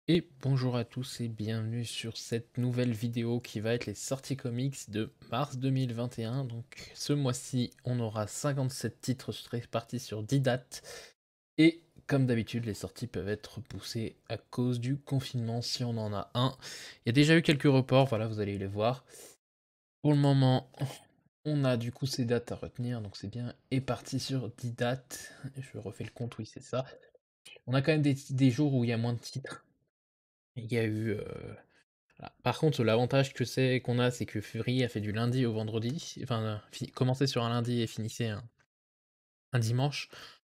Et bonjour à tous et bienvenue sur cette nouvelle vidéo qui va être les sorties comics de mars 2021. Donc ce mois-ci, on aura 57 titres répartis sur 10 dates. Et comme d'habitude, les sorties peuvent être repoussées à cause du confinement si on en a un. Il y a déjà eu quelques reports, voilà, vous allez les voir. Pour le moment, on a du coup ces dates à retenir, donc c'est bien. Et parti sur 10 dates. Je refais le compte, oui c'est ça. On a quand même des jours où il y a moins de titres. Il y a eu... voilà. Par contre, l'avantage qu'on a, c'est que février a fait du lundi au vendredi, enfin, commençait sur un lundi et finissait un dimanche.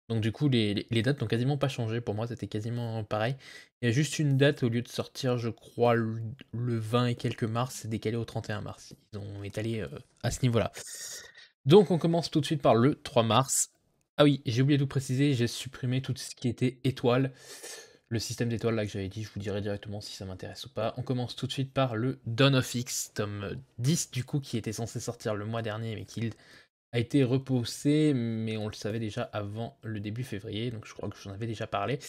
Donc du coup, les dates n'ont quasiment pas changé. Pour moi, c'était quasiment pareil. Il y a juste une date, au lieu de sortir, je crois, le 20 et quelques mars, c'est décalé au 31 mars. Ils ont étalé à ce niveau-là. Donc on commence tout de suite par le 3 mars. Ah oui, j'ai oublié de vous préciser, j'ai supprimé tout ce qui était étoiles. Le système d'étoiles là que j'avais dit, je vous dirai directement si ça m'intéresse ou pas. On commence tout de suite par le Dawn of X, tome 10 du coup, qui était censé sortir le mois dernier, mais qui a été repoussé, mais on le savait déjà avant le début février, donc je crois que j'en avais déjà parlé.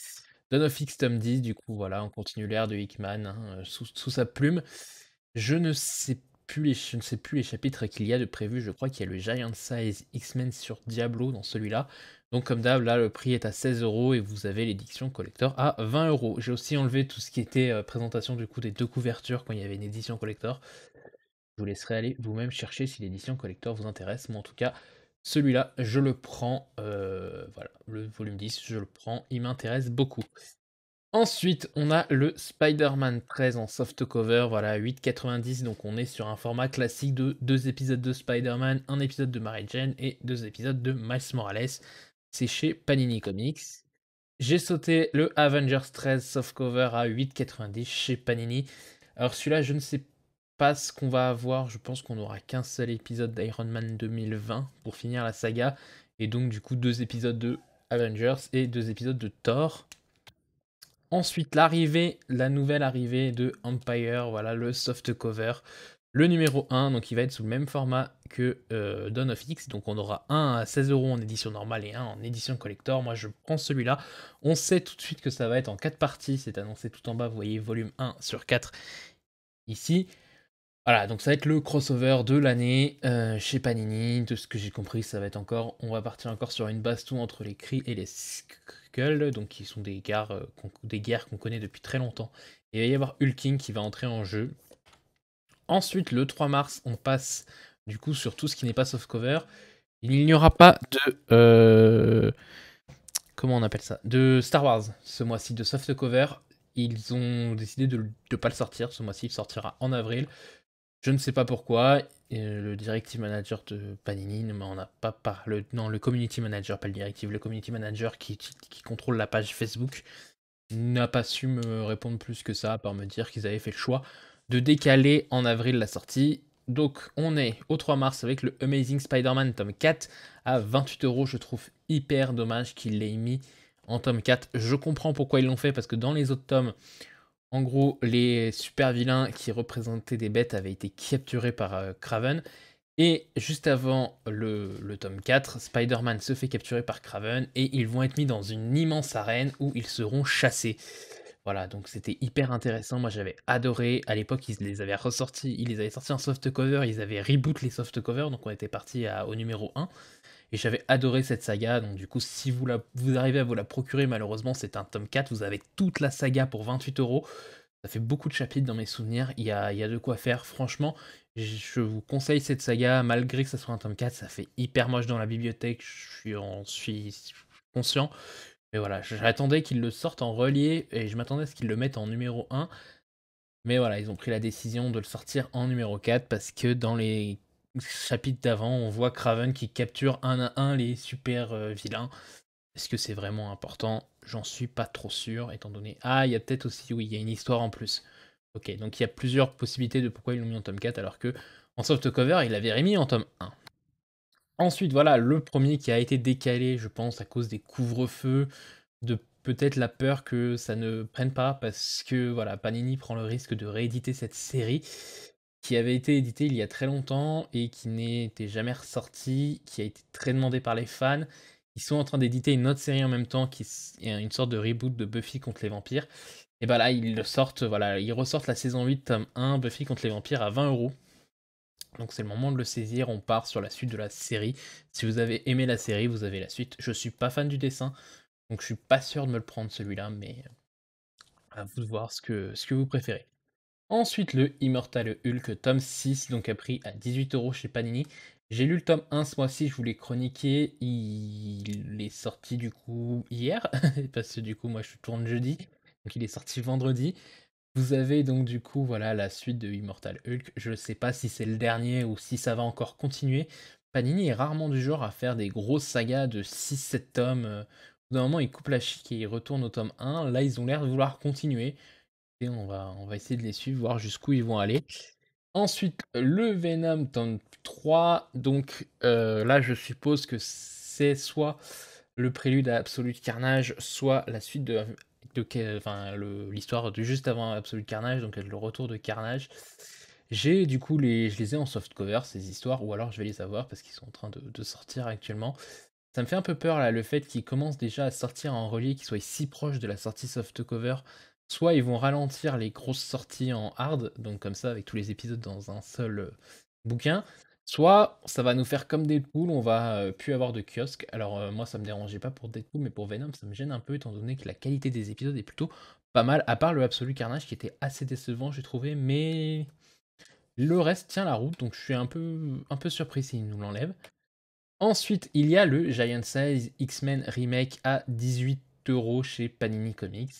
Dawn of X, tome 10, du coup, voilà, on continue l'ère de Hickman, hein, sous sa plume. Je ne sais plus les chapitres qu'il y a de prévus, je crois qu'il y a le Giant Size X-Men sur Diablo dans celui-là. Donc comme d'hab, là le prix est à 16€ et vous avez l'édition collector à 20€. J'ai aussi enlevé tout ce qui était présentation du coup des deux couvertures quand il y avait une édition collector. Je vous laisserai aller vous-même chercher si l'édition collector vous intéresse. Moi en tout cas, celui-là, je le prends. Voilà, le volume 10, je le prends, il m'intéresse beaucoup. Ensuite, on a le Spider-Man 13 en softcover, voilà, 8,90, donc on est sur un format classique de 2 épisodes de Spider-Man, un épisode de Mary Jane et 2 épisodes de Miles Morales. C'est chez Panini Comics. J'ai sauté le Avengers 13 softcover à 8,90 chez Panini. Alors celui-là, je ne sais pas ce qu'on va avoir, je pense qu'on n'aura qu'un seul épisode d'Iron Man 2020 pour finir la saga, et donc du coup 2 épisodes de Avengers et 2 épisodes de Thor. Ensuite, la nouvelle arrivée de Empire, voilà, le softcover, le numéro 1, donc il va être sous le même format que Dawn of X, donc on aura un à 16€ en édition normale et un en édition collector. Moi je prends celui-là. On sait tout de suite que ça va être en 4 parties, c'est annoncé tout en bas, vous voyez volume 1 sur 4 ici. Voilà, donc ça va être le crossover de l'année chez Panini. De ce que j'ai compris, ça va être encore, on va partir encore sur une baston entre les Kree et les Skrull, donc qui sont des guerres qu'on connaît depuis très longtemps. Et il va y avoir Hulking qui va entrer en jeu. Ensuite, le 3 mars, on passe du coup sur tout ce qui n'est pas softcover. Il n'y aura pas de comment on appelle ça, de Star Wars ce mois-ci, de softcover. Ils ont décidé de ne pas le sortir ce mois-ci. Il sortira en avril. Je ne sais pas pourquoi, le directive manager de Panini ne m'en a pas parlé. Non, le community manager, pas le directive, le community manager qui contrôle la page Facebook n'a pas su me répondre plus que ça, à part me dire qu'ils avaient fait le choix de décaler en avril la sortie. Donc on est au 3 mars avec le Amazing Spider-Man tome 4 à 28€. Je trouve hyper dommage qu'il l'ait mis en tome 4. Je comprends pourquoi ils l'ont fait, parce que dans les autres tomes, en gros, les super vilains qui représentaient des bêtes avaient été capturés par Kraven. Et juste avant le tome 4, Spider-Man se fait capturer par Kraven et ils vont être mis dans une immense arène où ils seront chassés. Voilà, donc c'était hyper intéressant. Moi j'avais adoré. À l'époque, ils les avaient ressortis, ils les avaient sortis en softcover, ils avaient reboot les softcovers, donc on était parti au numéro 1. Et j'avais adoré cette saga, donc du coup, si vous arrivez à vous la procurer, malheureusement, c'est un tome 4, vous avez toute la saga pour 28€. Ça fait beaucoup de chapitres dans mes souvenirs, il y a de quoi faire, franchement. Je vous conseille cette saga, malgré que ça soit un tome 4, ça fait hyper moche dans la bibliothèque, je suis conscient. Mais voilà, j'attendais qu'ils le sortent en relié, et je m'attendais à ce qu'ils le mettent en numéro 1. Mais voilà, ils ont pris la décision de le sortir en numéro 4, parce que dans les chapitres d'avant, on voit Kraven qui capture un à un les super vilains. Est-ce que c'est vraiment important? J'en suis pas trop sûr, étant donné... Ah, il y a peut-être aussi, oui, il y a une histoire en plus. Ok, donc il y a plusieurs possibilités de pourquoi ils l'ont mis en tome 4, alors que en softcover, il l'avait remis en tome 1. Ensuite, voilà, le premier qui a été décalé, je pense, à cause des couvre-feux, de peut-être la peur que ça ne prenne pas, parce que, voilà, Panini prend le risque de rééditer cette série. qui avait été édité il y a très longtemps et qui n'était jamais ressorti, qui a été très demandé par les fans. Ils sont en train d'éditer une autre série en même temps qui est une sorte de reboot de Buffy contre les vampires. Et bah là, ils le sortent, voilà, ils ressortent la saison 8, tome 1, Buffy contre les vampires à 20 €. Donc c'est le moment de le saisir, on part sur la suite de la série. Si vous avez aimé la série, vous avez la suite. Je suis pas fan du dessin, donc je suis pas sûr de me le prendre celui-là, mais à vous de voir ce que vous préférez. Ensuite, le Immortal Hulk tome 6, donc a pris à 18 € chez Panini. J'ai lu le tome 1 ce mois-ci, je voulais chroniquer. Il est sorti du coup hier, parce que du coup, moi je tourne jeudi, donc il est sorti vendredi. Vous avez donc du coup, voilà, la suite de Immortal Hulk. Je ne sais pas si c'est le dernier ou si ça va encore continuer. Panini est rarement du genre à faire des grosses sagas de 6-7 tomes. Au bout d'un moment, ils coupent la chic et ils retournent au tome 1. Là, ils ont l'air de vouloir continuer. Et on va essayer de les suivre, voir jusqu'où ils vont aller. Ensuite, le Venom tome 3. Donc là, je suppose que c'est soit le prélude à Absolute Carnage, soit la suite enfin, l'histoire de juste avant Absolute Carnage, donc le retour de Carnage. J'ai du coup je les ai en softcover ces histoires, ou alors je vais les avoir parce qu'ils sont en train de sortir actuellement. Ça me fait un peu peur là, le fait qu'ils commencent déjà à sortir en relié, qu'ils soient si proches de la sortie softcover. Soit ils vont ralentir les grosses sorties en hard, donc comme ça avec tous les épisodes dans un seul bouquin. Soit ça va nous faire comme Deadpool, on va plus avoir de kiosque. Alors moi ça me dérangeait pas pour Deadpool, mais pour Venom ça me gêne un peu étant donné que la qualité des épisodes est plutôt pas mal, à part le Absolu Carnage qui était assez décevant j'ai trouvé, mais le reste tient la route, donc je suis un peu surpris s'ils nous l'enlèvent. Ensuite, il y a le Giant Size X-Men Remake à 18 € chez Panini Comics.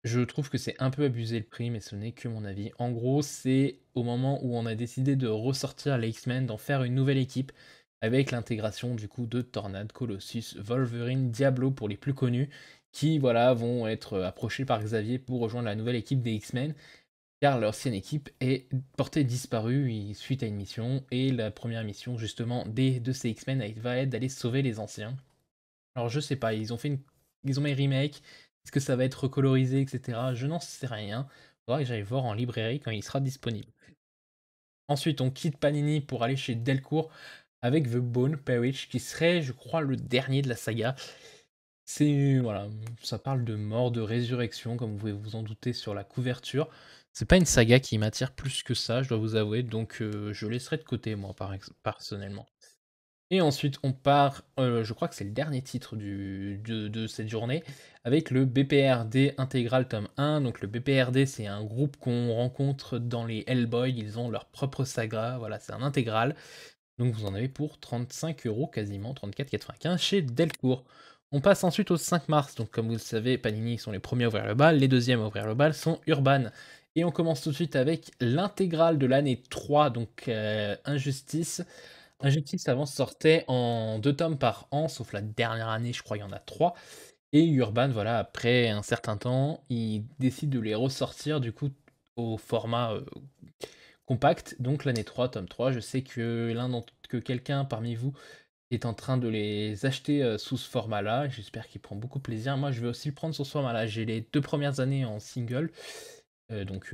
Je trouve que c'est un peu abusé le prix, mais ce n'est que mon avis. En gros, c'est au moment où on a décidé de ressortir les X-Men, d'en faire une nouvelle équipe, avec l'intégration du coup de Tornade, Colossus, Wolverine, Diablo pour les plus connus, qui voilà vont être approchés par Xavier pour rejoindre la nouvelle équipe des X-Men car l'ancienne équipe est portée disparue suite à une mission, et la première mission justement de ces X-Men va être d'aller sauver les anciens. Alors je sais pas, ils ont mis remake, est-ce que ça va être recolorisé, etc. Je n'en sais rien. Faudra que j'aille voir en librairie quand il sera disponible. Ensuite, on quitte Panini pour aller chez Delcourt avec The Bone Perished, qui serait, je crois, le dernier de la saga. Voilà, ça parle de mort, de résurrection, comme vous pouvez vous en douter sur la couverture. C'est pas une saga qui m'attire plus que ça, je dois vous avouer, donc je laisserai de côté, moi, personnellement. Et ensuite, on part, je crois que c'est le dernier titre de cette journée, avec le BPRD Intégral tome 1. Donc le BPRD, c'est un groupe qu'on rencontre dans les Hellboy, ils ont leur propre saga, voilà, c'est un intégral. Donc vous en avez pour 35 € quasiment, 34,95 chez Delcourt. On passe ensuite au 5 mars, donc comme vous le savez, Panini sont les premiers à ouvrir le bal, les deuxièmes à ouvrir le bal sont Urban. Et on commence tout de suite avec l'intégrale de l'année 3, donc Injustice. Injustice avant sortait en 2 tomes par an, sauf la dernière année, je crois il y en a 3. Et Urban, voilà, après un certain temps, ils décident de les ressortir du coup au format compact, donc l'année 3, tome 3. Je sais que quelqu'un parmi vous est en train de les acheter sous ce format-là. J'espère qu'il prend beaucoup plaisir. Moi, je vais aussi le prendre sous ce format-là. J'ai les 2 premières années en single, donc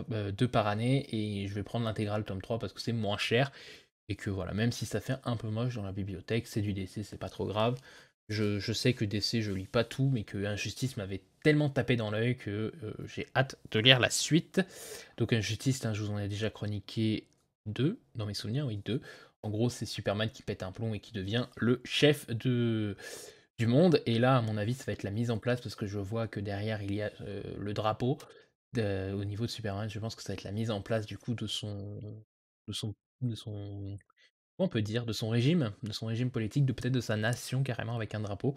2 par année, et je vais prendre l'intégrale tome 3 parce que c'est moins cher. Et que voilà, même si ça fait un peu moche dans la bibliothèque, c'est du DC, c'est pas trop grave. Je sais que DC, je lis pas tout, mais que Injustice m'avait tellement tapé dans l'œil que j'ai hâte de lire la suite. Donc Injustice, hein, je vous en ai déjà chroniqué deux, dans mes souvenirs, oui, deux. En gros, c'est Superman qui pète un plomb et qui devient le chef du monde. Et là, à mon avis, ça va être la mise en place, parce que je vois que derrière, il y a le drapeau au niveau de Superman. Je pense que ça va être la mise en place, du coup, de son, de son on peut dire, de son régime politique, de peut-être de sa nation carrément avec un drapeau.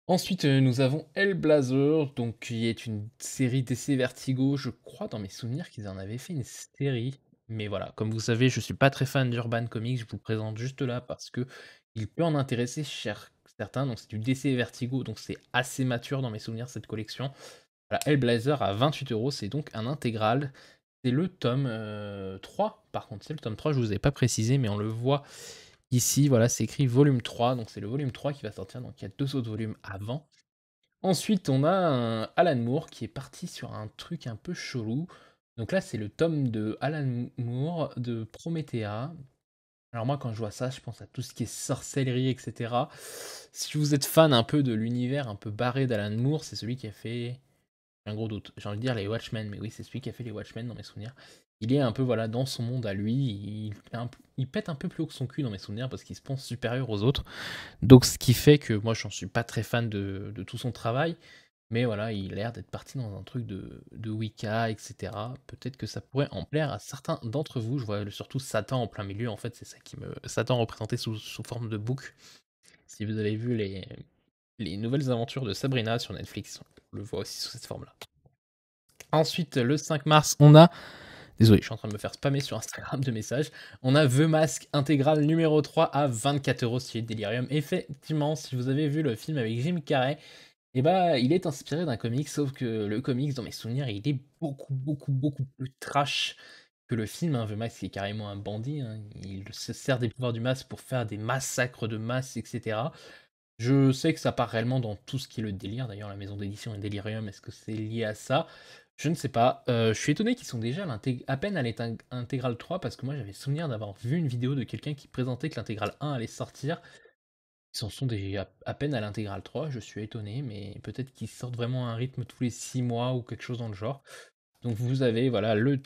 Ensuite, nous avons Hellblazer, donc qui est une série DC Vertigo. Je crois dans mes souvenirs qu'ils en avaient fait une série. Mais voilà, comme vous savez, je suis pas très fan d'Urban Comics, je vous le présente juste là parce que il peut en intéresser certains. Donc c'est du DC Vertigo, donc c'est assez mature dans mes souvenirs cette collection. Voilà, Hellblazer à 28 €, c'est donc un intégral. C'est le tome 3, par contre, c'est le tome 3, je vous ai pas précisé, mais on le voit ici, voilà, c'est écrit volume 3, donc c'est le volume 3 qui va sortir, donc il y a 2 autres volumes avant. Ensuite, on a un Alan Moore qui est parti sur un truc un peu chelou, Donc là, c'est le tome de Alan Moore de Promethea. Alors moi, quand je vois ça, je pense à tout ce qui est sorcellerie, etc. Si vous êtes fan un peu de l'univers un peu barré d'Alan Moore, c'est celui qui a fait un gros doute. J'ai envie de dire les Watchmen, mais oui, c'est celui qui a fait les Watchmen dans mes souvenirs. Il est un peu voilà dans son monde à lui, il pète un peu plus haut que son cul dans mes souvenirs parce qu'il se pense supérieur aux autres. Donc ce qui fait que moi, j'en suis pas très fan de tout son travail. Mais voilà, il a l'air d'être parti dans un truc de Wicca, etc. Peut-être que ça pourrait en plaire à certains d'entre vous. Je vois surtout Satan en plein milieu, en fait, c'est ça qui me... Satan représenté sous forme de bouc. Si vous avez vu les nouvelles aventures de Sabrina sur Netflix, on le voit aussi sous cette forme-là. Ensuite, le 5 mars, on a... Désolé, je suis en train de me faire spammer sur Instagram de messages. On a The Mask intégral numéro 3 à 24 € chez Delirium. Effectivement, si vous avez vu le film avec Jim Carrey, et bah, il est inspiré d'un comic, sauf que le comics, dans mes souvenirs, il est beaucoup plus trash que le film, hein. The Mask, est carrément un bandit, hein. Il se sert des pouvoirs du masque pour faire des massacres de masse, etc. Je sais que ça part réellement dans tout ce qui est le délire. D'ailleurs, la maison d'édition est Delirium. Est-ce que c'est lié à ça? Je ne sais pas. Je suis étonné qu'ils sont déjà à peine à l'intégrale 3 parce que moi j'avais souvenir d'avoir vu une vidéo de quelqu'un qui présentait que l'intégrale 1 allait sortir. Ils en sont déjà à peine à l'intégrale 3, je suis étonné, mais peut-être qu'ils sortent vraiment à un rythme tous les 6 mois ou quelque chose dans le genre. Donc vous avez voilà le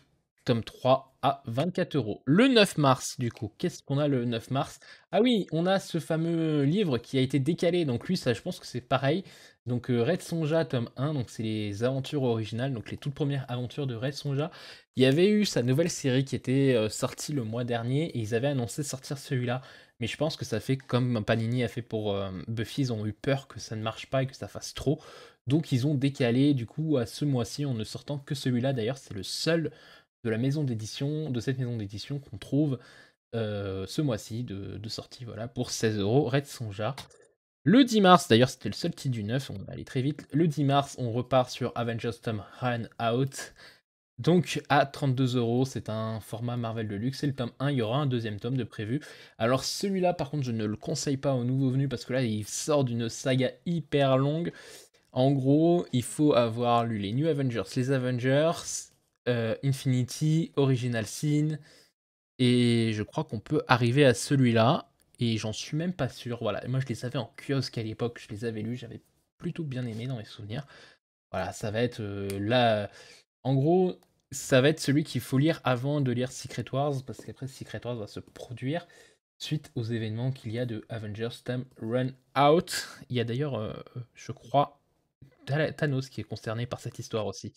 tome 3 à 24 €. Le 9 mars, du coup, qu'est-ce qu'on a le 9 mars? Ah oui, on a ce fameux livre qui a été décalé, donc lui, ça, je pense que c'est pareil. Donc Red Sonja, tome 1, donc c'est les aventures originales, donc les toutes premières aventures de Red Sonja. Il y avait eu sa nouvelle série qui était sortie le mois dernier, et ils avaient annoncé sortir celui-là. Mais je pense que ça fait comme Panini a fait pour Buffy, ils ont eu peur que ça ne marche pas et que ça fasse trop. Donc ils ont décalé du coup à ce mois-ci en ne sortant que celui-là. D'ailleurs, c'est le seul de la maison d'édition, de cette maison d'édition qu'on trouve ce mois-ci de sortie, voilà, pour 16 €, Red Sonja. Le 10 mars, d'ailleurs c'était le seul titre du 9, on va aller très vite. Le 10 mars, on repart sur Avengers Tom Run Out. Donc à 32 €, c'est un format Marvel de luxe, c'est le tome 1, il y aura un deuxième tome de prévu. Alors celui-là par contre je ne le conseille pas aux nouveaux venus parce que là il sort d'une saga hyper longue. En gros, il faut avoir lu les New Avengers, les Avengers, Infinity, Original Sin, et je crois qu'on peut arriver à celui-là, et j'en suis même pas sûr. Voilà, moi je les avais en kiosque à l'époque, je les avais lus, j'avais plutôt bien aimé dans mes souvenirs. Voilà, ça va être là. En gros, ça va être celui qu'il faut lire avant de lire Secret Wars, parce qu'après Secret Wars va se produire suite aux événements qu'il y a de Avengers Time Run Out. Il y a d'ailleurs, je crois, Thanos qui est concerné par cette histoire aussi.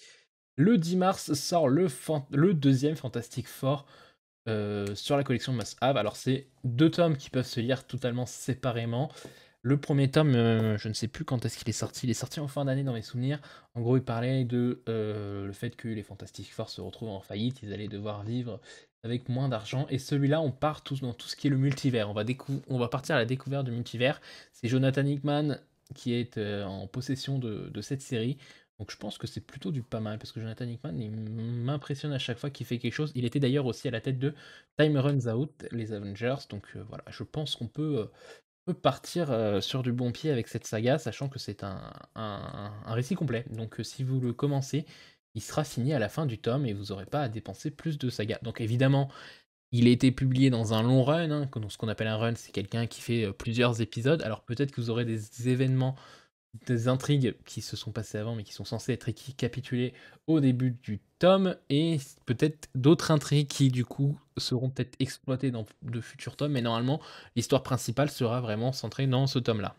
Le 10 mars sort le deuxième Fantastic Four sur la collection Must Have. Alors c'est deux tomes qui peuvent se lire totalement séparément. Le premier tome, je ne sais plus quand est-ce qu'il est sorti. Il est sorti en fin d'année dans mes souvenirs. En gros, il parlait de le fait que les Fantastic Four se retrouvent en faillite. Ils allaient devoir vivre avec moins d'argent. Et celui-là, on part tous dans tout ce qui est le multivers. On va partir à la découverte du multivers. C'est Jonathan Hickman qui est en possession de cette série. Donc je pense que c'est plutôt du pas mal, parce que Jonathan Hickman, il m'impressionne à chaque fois qu'il fait quelque chose. Il était d'ailleurs aussi à la tête de Time Runs Out, les Avengers. Donc voilà, je pense qu'on peut partir sur du bon pied avec cette saga, sachant que c'est un récit complet. Donc si vous le commencez, il sera fini à la fin du tome et vous n'aurez pas à dépenser plus de saga. Donc évidemment, il a été publié dans un long run, hein. Donc ce qu'on appelle un run, c'est quelqu'un qui fait plusieurs épisodes. Alors peut-être que vous aurez des événements, des intrigues qui se sont passées avant, mais qui sont censées être récapitulées au début du tome, et peut-être d'autres intrigues qui, du coup, seront peut-être exploitées dans de futurs tomes, mais normalement, l'histoire principale sera vraiment centrée dans ce tome-là.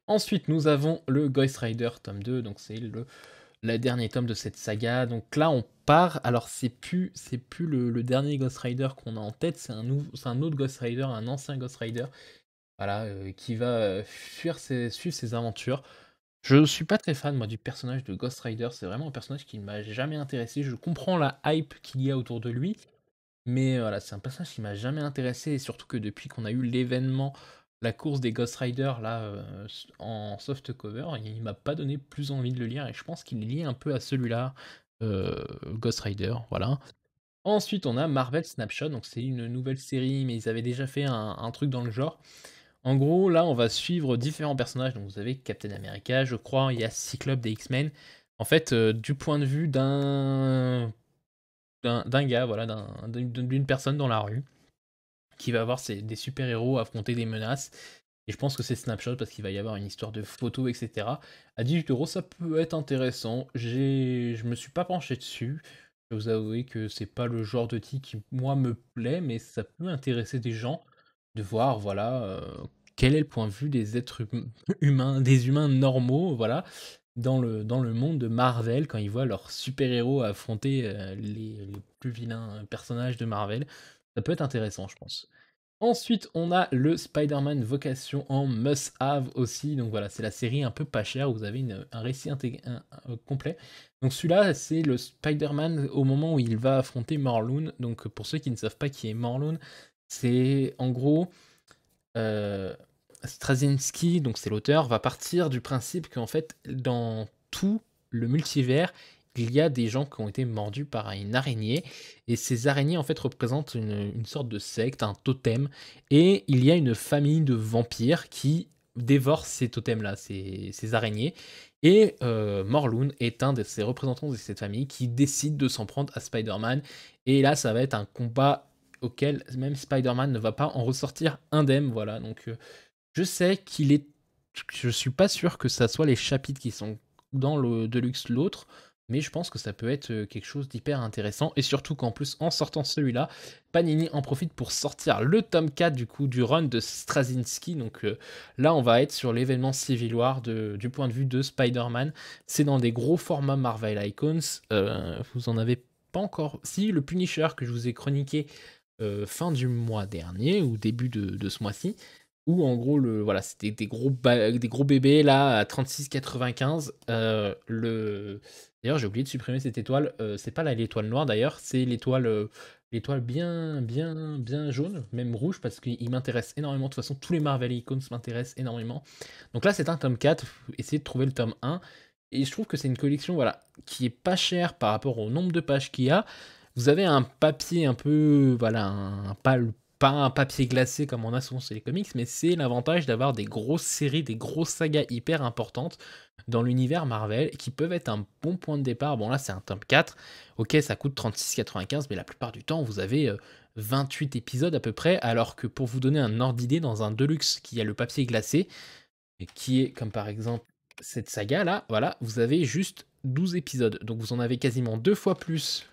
Ensuite, nous avons le Ghost Rider tome 2, donc c'est le dernier tome de cette saga. Donc là, on part. Alors, c'est plus le dernier Ghost Rider qu'on a en tête, c'est un autre Ghost Rider, un ancien Ghost Rider, voilà, qui va suivre ses aventures. Je suis pas très fan, moi, du personnage de Ghost Rider. C'est vraiment un personnage qui ne m'a jamais intéressé. Je comprends la hype qu'il y a autour de lui, mais voilà, c'est un personnage qui m'a jamais intéressé, et surtout que depuis qu'on a eu l'événement, la course des Ghost Rider, là, en soft cover, il m'a pas donné plus envie de le lire, et je pense qu'il est lié un peu à celui-là, Ghost Rider, voilà. Ensuite, on a Marvel Snapshot, donc c'est une nouvelle série, mais ils avaient déjà fait un truc dans le genre. En gros, là, on va suivre différents personnages. Donc, vous avez Captain America, je crois, il y a Cyclope des X-Men. En fait, du point de vue d'un d'un gars, voilà, d'une personne dans la rue qui va voir des super-héros affronter des menaces. Et je pense que c'est Snapshot parce qu'il va y avoir une histoire de photos, etc. À 18 € ça peut être intéressant. Je me suis pas penché dessus. Je vais vous avouer que c'est pas le genre de titre qui, moi, me plaît, mais ça peut intéresser des gens de voir, voilà, quel est le point de vue des êtres humains, des humains normaux, voilà, dans le monde de Marvel, quand ils voient leurs super-héros affronter les plus vilains personnages de Marvel. Ça peut être intéressant, je pense. Ensuite, on a le Spider-Man Vocation en must-have aussi. Donc voilà, c'est la série un peu pas chère où vous avez un récit complet. Donc celui-là, c'est le Spider-Man au moment où il va affronter Morlun. Donc pour ceux qui ne savent pas qui est Morlun, c'est en gros Straczynski, donc c'est l'auteur, va partir du principe qu'en fait, dans tout le multivers, il y a des gens qui ont été mordus par une araignée, et ces araignées en fait représentent une sorte de secte, un totem, et il y a une famille de vampires qui dévorent ces totems-là, ces araignées, et Morlun est un de ces représentants de cette famille qui décide de s'en prendre à Spider-Man, et là ça va être un combat auquel même Spider-Man ne va pas en ressortir indemne, voilà, donc je sais qu'il est. Je suis pas sûr que ça soit les chapitres qui sont dans le Deluxe l'autre, mais je pense que ça peut être quelque chose d'hyper intéressant. Et surtout qu'en plus, en sortant celui-là, Panini en profite pour sortir le tome 4 du coup du run de Straczynski. Donc là, on va être sur l'événement Civil War du point de vue de Spider-Man. C'est dans des gros formats Marvel Icons. Vous en avez pas encore. Si, le Punisher que je vous ai chroniqué fin du mois dernier ou début de ce mois-ci, où en gros, voilà, c'était des gros bébés là à 36,95. D'ailleurs, j'ai oublié de supprimer cette étoile. C'est pas l'étoile noire d'ailleurs, c'est l'étoile bien jaune, même rouge, parce qu'il m'intéresse énormément. De toute façon, tous les Marvel Icons m'intéressent énormément. Donc là, c'est un tome 4. Essayez de trouver le tome 1. Et je trouve que c'est une collection voilà, qui est pas chère par rapport au nombre de pages qu'il y a. Vous avez un papier un peu, voilà, pas un papier glacé comme on a souvent sur les comics, mais c'est l'avantage d'avoir des grosses séries, des grosses sagas hyper importantes dans l'univers Marvel qui peuvent être un bon point de départ. Bon là c'est un tome 4, ok ça coûte 36,95, mais la plupart du temps vous avez 28 épisodes à peu près, alors que pour vous donner un ordre d'idée, dans un Deluxe qui a le papier glacé, et qui est comme par exemple cette saga là, voilà, vous avez juste 12 épisodes, donc vous en avez quasiment deux fois plus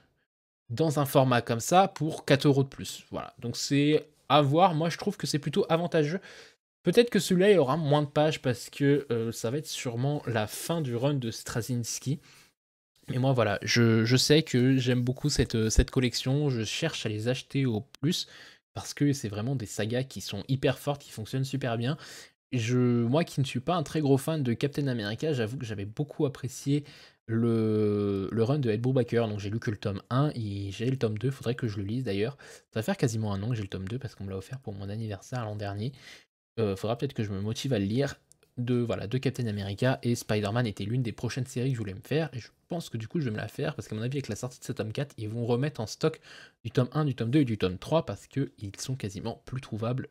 dans un format comme ça pour 4 € de plus. Voilà, donc c'est à voir. Moi, je trouve que c'est plutôt avantageux. Peut-être que celui-là, il aura moins de pages parce que ça va être sûrement la fin du run de Straczynski. Mais moi, voilà, je sais que j'aime beaucoup cette collection. Je cherche à les acheter au plus parce que c'est vraiment des sagas qui sont hyper fortes, qui fonctionnent super bien. Moi qui ne suis pas un très gros fan de Captain America, j'avoue que j'avais beaucoup apprécié le run de Ed Brubaker, donc j'ai lu que le tome 1 et j'ai le tome 2, faudrait que je le lise d'ailleurs. Ça va faire quasiment un an que j'ai le tome 2 parce qu'on me l'a offert pour mon anniversaire l'an dernier. Faudra peut-être que je me motive à le lire. De Captain America, et Spider-Man était l'une des prochaines séries que je voulais me faire, et je pense que du coup je vais me la faire, parce qu'à mon avis avec la sortie de ce tome 4, ils vont remettre en stock du tome 1, du tome 2 et du tome 3, parce qu'ils sont quasiment plus trouvables.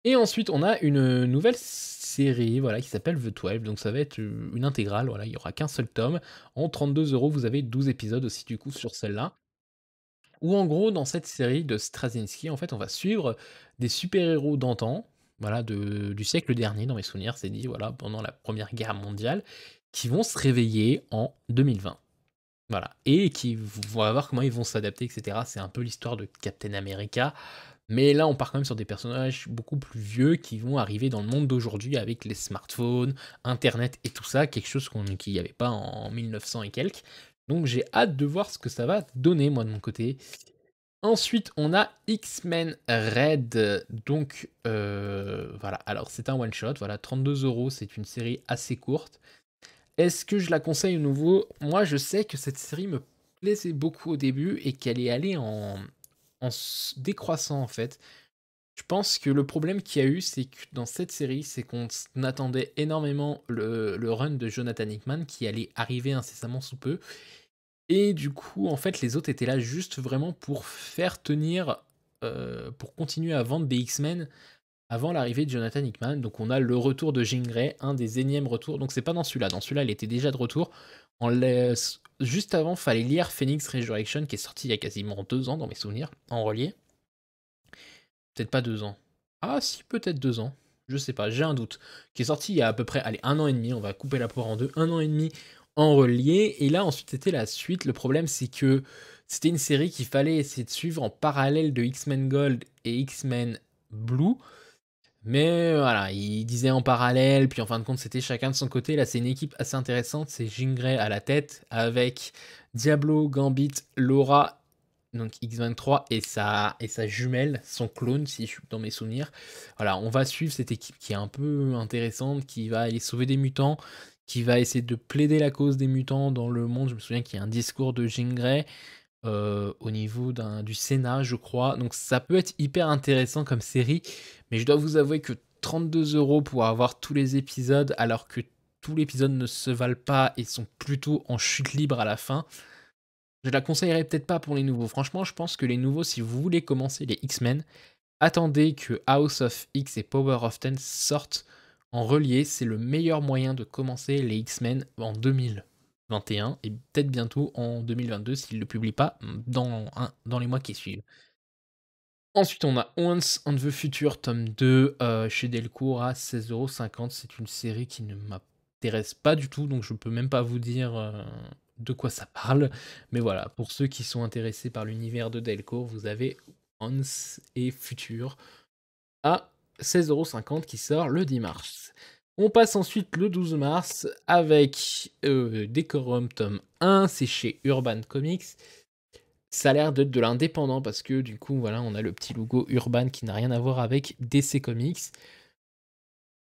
Et ensuite, on a une nouvelle série voilà, qui s'appelle The 12. Donc ça va être une intégrale. Voilà, il n'y aura qu'un seul tome. En 32 €, vous avez 12 épisodes aussi du coup sur celle-là. Où en gros, dans cette série de Straczynski, en fait, on va suivre des super-héros d'antan, voilà, du siècle dernier, dans mes souvenirs, c'est dit, voilà, pendant la Première Guerre mondiale, qui vont se réveiller en 2020. Voilà. Et qui vont voir comment ils vont s'adapter, etc. C'est un peu l'histoire de Captain America. Mais là, on part quand même sur des personnages beaucoup plus vieux qui vont arriver dans le monde d'aujourd'hui avec les smartphones, Internet et tout ça, quelque chose qu'il n'y avait pas en 1900 et quelques. Donc j'ai hâte de voir ce que ça va donner, moi, de mon côté. Ensuite, on a X-Men Red. Donc, voilà. Alors, c'est un one-shot. Voilà, 32 €. C'est une série assez courte. Est-ce que je la conseille au nouveau? Moi, je sais que cette série me plaisait beaucoup au début et qu'elle est allée en décroissant, en fait. Je pense que le problème qu'il y a eu, c'est que dans cette série, c'est qu'on attendait énormément le run de Jonathan Hickman qui allait arriver incessamment sous peu. Et du coup, en fait, les autres étaient là juste vraiment pour faire tenir, pour continuer à vendre des X-Men avant l'arrivée de Jonathan Hickman. Donc on a le retour de Jean Grey, un des énièmes retours. Donc c'est pas dans celui-là. Dans celui-là, il était déjà de retour. Juste avant, fallait lire Phoenix Resurrection qui est sorti il y a quasiment 2 ans dans mes souvenirs, en relié. Peut-être pas 2 ans. Ah si, peut-être 2 ans. Je sais pas, j'ai un doute. Qui est sorti il y a à peu près, allez, 1 an et demi, on va couper la poire en deux. 1 an et demi en relié. Et là, ensuite, c'était la suite. Le problème, c'est que c'était une série qu'il fallait essayer de suivre en parallèle de X-Men Gold et X-Men Blue. Mais voilà, ils disaient en parallèle, puis en fin de compte, c'était chacun de son côté. Là, c'est une équipe assez intéressante. C'est Jean Grey à la tête, avec Diablo, Gambit, Laura, donc X23, et sa jumelle, son clone, si je suis dans mes souvenirs. Voilà, on va suivre cette équipe qui est un peu intéressante, qui va aller sauver des mutants, qui va essayer de plaider la cause des mutants dans le monde. Je me souviens qu'il y a un discours de Jean Grey au niveau du Sénat, je crois. Donc ça peut être hyper intéressant comme série, mais je dois vous avouer que 32 € pour avoir tous les épisodes, alors que tous les épisodes ne se valent pas et sont plutôt en chute libre à la fin, je la conseillerais peut-être pas pour les nouveaux. Franchement, je pense que les nouveaux, si vous voulez commencer les X-Men, attendez que House of X et Power of Ten sortent en relié. C'est le meilleur moyen de commencer les X-Men en 2021 et peut-être bientôt en 2022 s'ils ne le publient pas dans les mois qui suivent. Ensuite, on a Once and the Future, tome 2, chez Delcourt à 16,50 €. C'est une série qui ne m'intéresse pas du tout, donc je peux même pas vous dire de quoi ça parle. Mais voilà, pour ceux qui sont intéressés par l'univers de Delcourt, vous avez Once et Future à 16,50 € qui sort le 10 mars. On passe ensuite le 12 mars avec Decorum tome 1, c'est chez Urban Comics. Ça a l'air d'être de l'indépendant parce que du coup, voilà, on a le petit logo Urban qui n'a rien à voir avec DC Comics.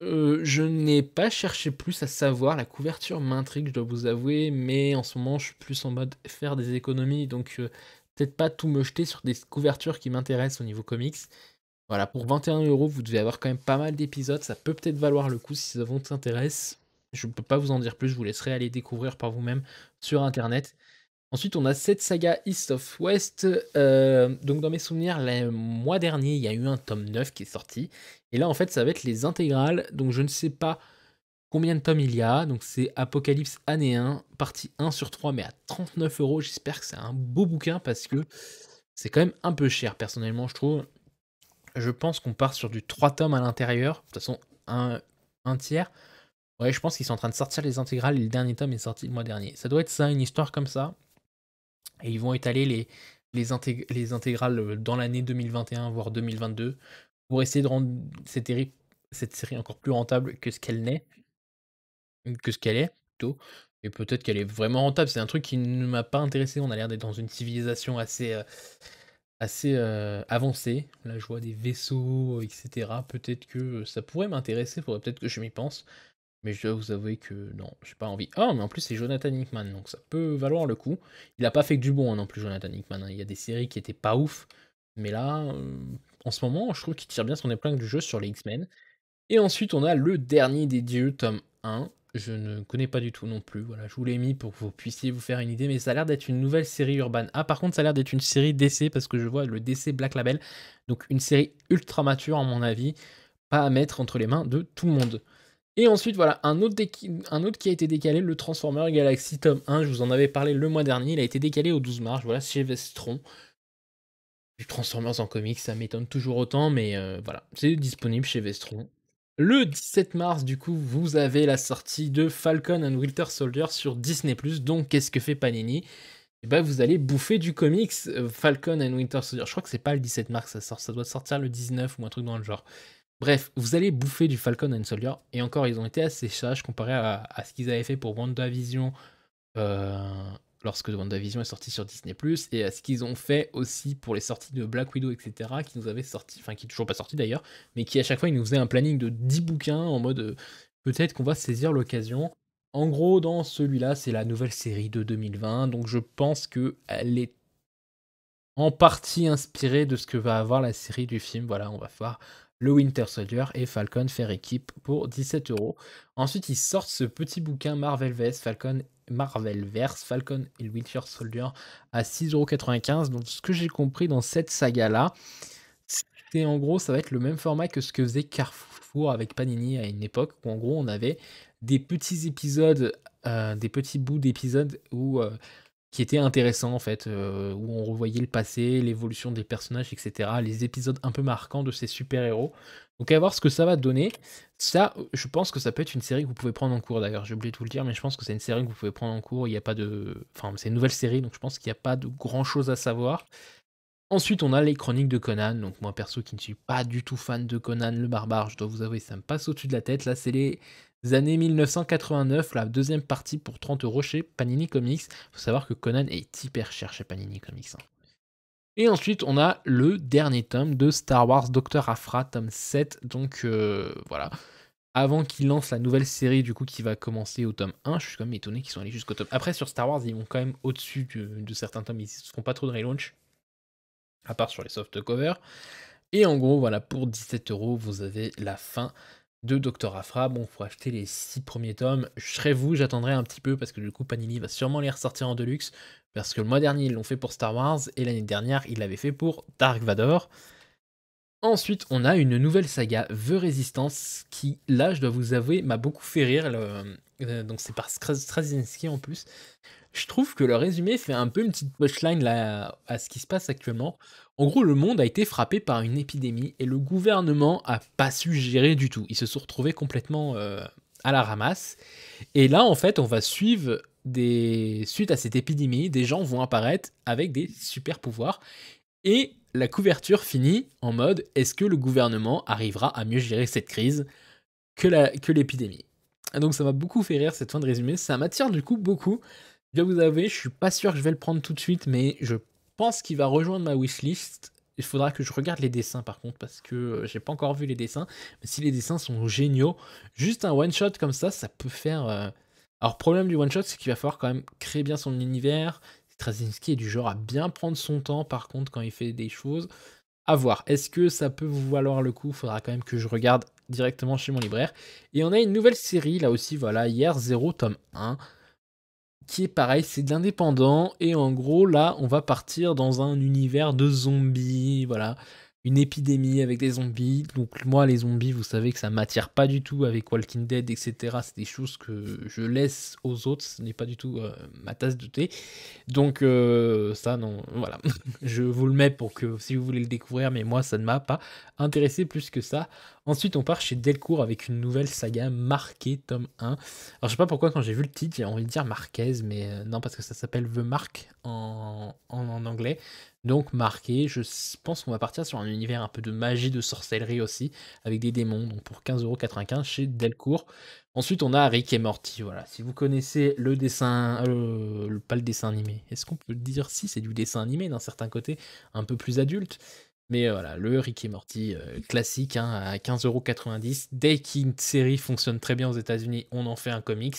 Je n'ai pas cherché plus à savoir, la couverture m'intrigue, je dois vous avouer, mais en ce moment, je suis plus en mode faire des économies, donc peut-être pas tout me jeter sur des couvertures qui m'intéressent au niveau comics. Voilà, pour 21 €, vous devez avoir quand même pas mal d'épisodes, ça peut peut-être valoir le coup si ça vous intéresse. Je ne peux pas vous en dire plus, je vous laisserai aller découvrir par vous-même sur internet. Ensuite, on a cette saga East of West. Donc, dans mes souvenirs, le mois dernier, il y a eu un tome 9 qui est sorti. Et là, en fait, ça va être les intégrales. Donc, je ne sais pas combien de tomes il y a. Donc, c'est Apocalypse année 1, partie 1 sur 3, mais à 39 €. J'espère que c'est un beau bouquin parce que c'est quand même un peu cher, personnellement, je trouve. Je pense qu'on part sur du 3 tomes à l'intérieur. De toute façon, un tiers. Ouais, je pense qu'ils sont en train de sortir les intégrales et le dernier tome est sorti le mois dernier. Ça doit être ça, une histoire comme ça. Et ils vont étaler les intégrales dans l'année 2021, voire 2022, pour essayer de rendre cette série encore plus rentable que ce qu'elle est, plutôt. Et peut-être qu'elle est vraiment rentable. C'est un truc qui ne m'a pas intéressé. On a l'air d'être dans une civilisation assez avancée. Là, je vois des vaisseaux, etc. Peut-être que ça pourrait m'intéresser. Faudrait peut-être que je m'y pense. Mais je dois vous avouer que non, j'ai pas envie. Ah, mais en plus, c'est Jonathan Hickman, donc ça peut valoir le coup. Il a pas fait que du bon, hein, non plus, Jonathan Hickman, hein. Il y a des séries qui étaient pas ouf. Mais là, en ce moment, je trouve qu'il tire bien son épingle du jeu sur les X-Men. Et ensuite, on a le dernier des dieux, tome 1. Je ne connais pas du tout non plus. Voilà, je vous l'ai mis pour que vous puissiez vous faire une idée. Mais ça a l'air d'être une nouvelle série Urban. Ah, par contre, ça a l'air d'être une série DC parce que je vois le DC Black Label. Donc, une série ultra mature, à mon avis. Pas à mettre entre les mains de tout le monde. Et ensuite, voilà, un autre qui a été décalé, le Transformer Galaxy tome 1, je vous en avais parlé le mois dernier, il a été décalé au 12 mars, voilà, chez Vestron. Les Transformers en comics, ça m'étonne toujours autant, mais voilà, c'est disponible chez Vestron. Le 17 mars, du coup, vous avez la sortie de Falcon and Winter Soldier sur Disney+, donc qu'est-ce que fait Panini? Et ben, vous allez bouffer du comics Falcon and Winter Soldier. Je crois que c'est pas le 17 mars ça sort, ça doit sortir le 19 ou un truc dans le genre. Bref, vous allez bouffer du Falcon and Soldier, et encore, ils ont été assez sages comparé à ce qu'ils avaient fait pour WandaVision, lorsque WandaVision est sorti sur Disney+, et à ce qu'ils ont fait aussi pour les sorties de Black Widow, etc., qui nous avaient sorti, enfin qui est toujours pas sorti d'ailleurs, mais qui à chaque fois, ils nous faisaient un planning de 10 bouquins, en mode, peut-être qu'on va saisir l'occasion. En gros, dans celui-là, c'est la nouvelle série de 2020, donc je pense qu'elle est en partie inspirée de ce que va avoir la série du film. Voilà, on va voir le Winter Soldier et Falcon faire équipe pour 17 €. Ensuite, ils sortent ce petit bouquin Marvelverse, Falcon et le Winter Soldier à 6,95 €. Donc, ce que j'ai compris dans cette saga-là, c'est en gros, ça va être le même format que ce que faisait Carrefour avec Panini à une époque, où en gros, on avait des petits épisodes des petits bouts d'épisodes qui étaient intéressants en fait, où on revoyait le passé, l'évolution des personnages, et cetera. Les épisodes un peu marquants de ces super-héros. Donc à voir ce que ça va donner. Ça, je pense que ça peut être une série que vous pouvez prendre en cours d'ailleurs, j'ai oublié de vous le dire, mais je pense que c'est une série que vous pouvez prendre en cours, il y a pas de enfin, c'est une nouvelle série, donc je pense qu'il y a pas de grand chose à savoir. Ensuite, on a les chroniques de Conan, donc moi perso qui ne suis pas du tout fan de Conan le barbare, je dois vous avouer, ça me passe au-dessus de la tête. Là, c'est les années 1989, la deuxième partie pour 30 € chez Panini Comics. Faut savoir que Conan est hyper cher chez Panini Comics, hein. Et ensuite, on a le dernier tome de Star Wars Dr. Aphra, tome 7. Donc voilà. Avant qu'ils lancent la nouvelle série du coup qui va commencer au tome 1, je suis quand même étonné qu'ils soient allés jusqu'au tome. Après, sur Star Wars, ils vont quand même au-dessus de certains tomes, ils ne se font pas trop de relaunch à part sur les soft covers. Et en gros, voilà, pour 17 €, vous avez la fin de Dr. Aphra. Bon, faut acheter les 6 premiers tomes. Je serais vous, j'attendrai un petit peu parce que du coup, Panini va sûrement les ressortir en deluxe. Parce que le mois dernier, ils l'ont fait pour Star Wars et l'année dernière, ils l'avaient fait pour Dark Vador. Ensuite, on a une nouvelle saga, The Resistance, qui, là, je dois vous avouer, m'a beaucoup fait rire. Donc, c'est par Straczynski en plus. Je trouve que le résumé fait un peu une petite punchline là, à ce qui se passe actuellement. En gros, le monde a été frappé par une épidémie et le gouvernement a pas su gérer du tout. Ils se sont retrouvés complètement à la ramasse. Et là, en fait, on va suivre suite à cette épidémie, des gens vont apparaître avec des super pouvoirs. Et la couverture finit en mode est-ce que le gouvernement arrivera à mieux gérer cette crise que l'épidémie. Donc ça m'a beaucoup fait rire cette fin de résumé. Ça m'attire du coup beaucoup. Je dois vous avouer, je suis pas sûr que je vais le prendre tout de suite, mais je pense qu'il va rejoindre ma wishlist. Il faudra que je regarde les dessins par contre, parce que j'ai pas encore vu les dessins. Mais si les dessins sont géniaux, juste un one-shot comme ça peut faire... Alors, problème du one-shot, c'est qu'il va falloir quand même créer bien son univers. Straczynski est du genre à bien prendre son temps, par contre, quand il fait des choses. À voir. Est-ce que ça peut vous valoir le coup? Faudra quand même que je regarde directement chez mon libraire. Et on a une nouvelle série, là aussi, voilà, hier 0, tome 1, qui est pareil, c'est de l'indépendant, et en gros, là, on va partir dans un univers de zombies, voilà, une épidémie avec des zombies. Donc moi, les zombies, vous savez que ça m'attire pas du tout avec Walking Dead, etc. C'est des choses que je laisse aux autres, ce n'est pas du tout ma tasse de thé. Donc ça, non, voilà. Je vous le mets pour que si vous voulez le découvrir, mais moi, ça ne m'a pas intéressé plus que ça. Ensuite, on part chez Delcourt avec une nouvelle saga, Marquée, tome 1. Alors, je sais pas pourquoi, quand j'ai vu le titre, j'ai envie de dire Marquez, mais non, parce que ça s'appelle The Mark en anglais. Donc, Marqué, je pense qu'on va partir sur un univers un peu de magie, de sorcellerie aussi, avec des démons, donc pour 15,95 € chez Delcourt. Ensuite, on a Rick et Morty, voilà. Si vous connaissez le dessin, pas le dessin animé, est-ce qu'on peut dire si c'est du dessin animé d'un certain côté, un peu plus adulte? Mais voilà, le Rick et Morty classique, hein, à 15,90 €. Dès qu'une série fonctionne très bien aux États-Unis, on en fait un comics.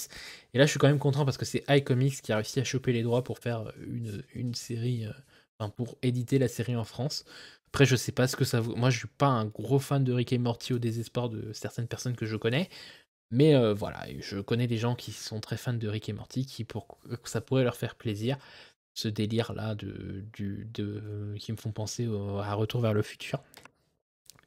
Et là, je suis quand même content parce que c'est iComics qui a réussi à choper les droits pour faire une série, enfin, pour éditer la série en France. Après, je sais pas ce que ça vaut. Moi, je suis pas un gros fan de Rick et Morty au désespoir de certaines personnes que je connais. Mais voilà, je connais des gens qui sont très fans de Rick et Morty, ça pourrait leur faire plaisir, ce délire-là qui me font penser à Retour vers le futur.